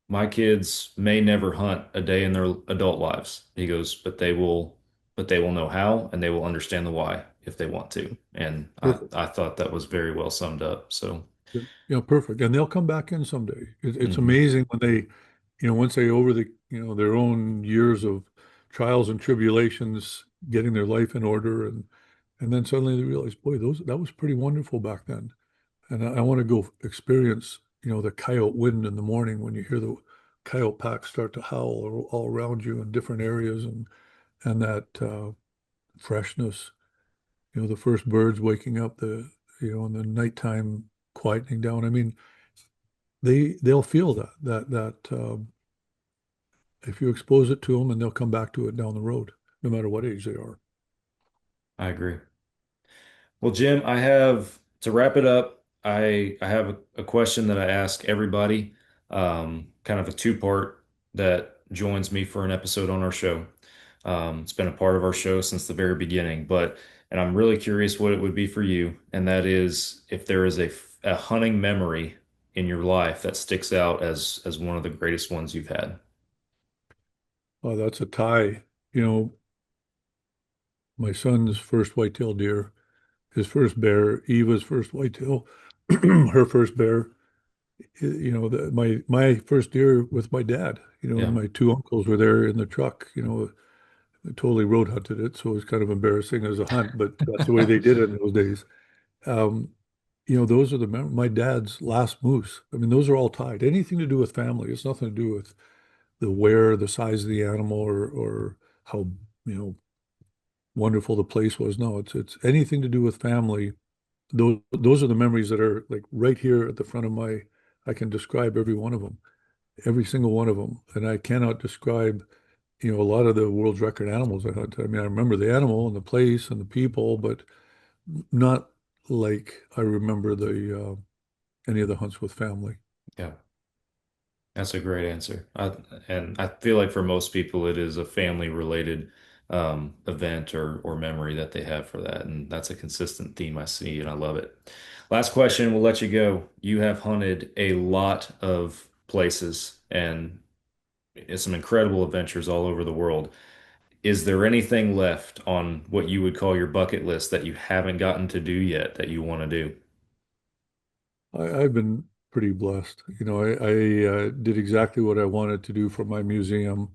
my kids may never hunt a day in their adult lives. He goes, but they will know how and they will understand the why if they want to. And Perfect. I thought that was very well summed up. So, Perfect. And they'll come back in someday. It's mhm, amazing when they, once they over their own years of trials and tribulations, getting their life in order, and then suddenly they realize, boy, that was pretty wonderful back then. And I want to go experience, the coyote wind in the morning when you hear the coyote packs start to howl all around you in different areas, and that freshness, the first birds waking up, and the nighttime quietening down. I mean, they'll feel that if you expose it to them, and they'll come back to it down the road, no matter what age they are. I agree. Well, Jim, I have to wrap it up. I have a question that I ask everybody, kind of a two-part that joins me for an episode on our show. It's been a part of our show since the very beginning, and I'm really curious what it would be for you, and that is if there is a hunting memory in your life that sticks out as one of the greatest ones you've had. That's a tie. You know, my son's first whitetail deer, his first bear, Eva's first whitetail, her first bear. My first deer with my dad. And Yeah. my two uncles were there in the truck. Totally road hunted it, so it was kind of embarrassing as a hunt, but that's the way they did it in those days. Um, those are my dad's last moose. I mean, those are all tied. Anything to do with family. It's nothing to do with the size of the animal, or how, you know, wonderful the place was. No, it's anything to do with family. Those are the memories that are like right here at the front of my. I can describe every one of them, every single one of them, and I cannot describe, a lot of the world's record animals I hunt. I mean, I remember the animal and the place and the people, but not like I remember the any of the hunts with family. Yeah. That's a great answer. And I feel like for most people, it is a family related event or memory that they have for that. And that's a consistent theme I see, and I love it. Last question, we'll let you go. You have hunted a lot of places and it's some incredible adventures all over the world. Is there anything left on what you would call your bucket list that you haven't gotten to do yet that you want to do? I've been pretty blessed. I did exactly what I wanted to do for my museum.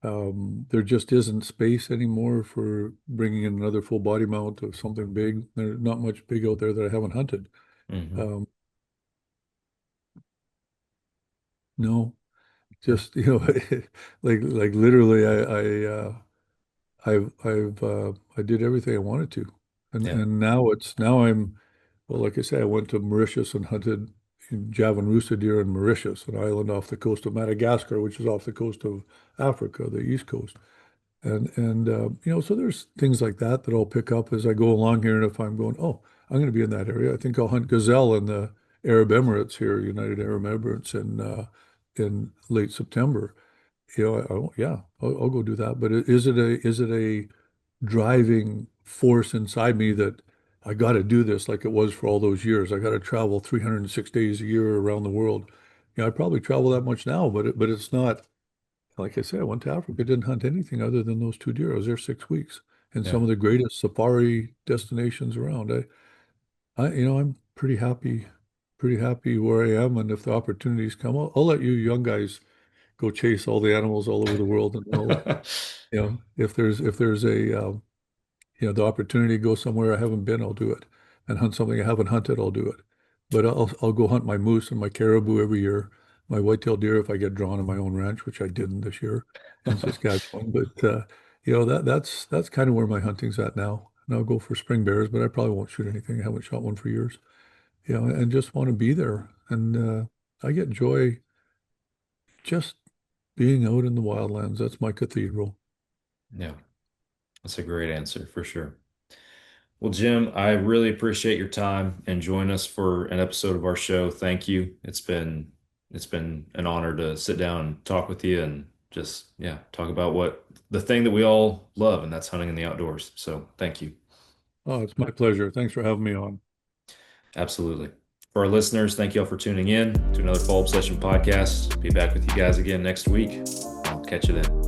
There just isn't space anymore for bringing in another full body mount of something big. There's not much big out there that I haven't hunted. Hmm. Um, no, just, like literally, I did everything I wanted to, Yeah. and now well, like I say, I went to Mauritius and hunted in Javan deer in Mauritius, an island off the coast of Madagascar, which is off the coast of Africa, the east coast. And so there's things like that that I'll pick up as I go along here. And if I'm going, oh, I'm going to be in that area, I think I'll hunt gazelle in the Arab Emirates here, United Arab Emirates, in late September. Yeah, I'll go do that. But is it a driving force inside me that I got to do this like it was for all those years? I got to travel 306 days a year around the world. I probably travel that much now, but it's not. Like I said, I went to Africa, didn't hunt anything other than those 2 deer. I was there 6 weeks in Yeah. some of the greatest safari destinations around. I'm pretty happy where I am. And if the opportunities come, I'll let you young guys go chase all the animals all over the world. And if there's the opportunity to go somewhere I haven't been, I'll do it. And hunt something I haven't hunted, I'll do it. But I'll go hunt my moose and my caribou every year, my whitetail deer if I get drawn on my own ranch, which I didn't this year in Saskatchewan. But that's kind of where my hunting's at now. And I'll go for spring bears, but I probably won't shoot anything. I haven't shot one for years. And just want to be there. And I get joy just being out in the wildlands. That's my cathedral. Yeah. That's a great answer for sure. Well, Jim, I really appreciate your time and join us for an episode of our show. Thank you. It's been an honor to sit down and talk with you and just talk about what the thing that we all love, and that's hunting in the outdoors. So thank you. Oh, it's my pleasure. Thanks for having me on. Absolutely. For our listeners, thank you all for tuning in to another Fall Obsession podcast. Be back with you guys again next week. I'll catch you then.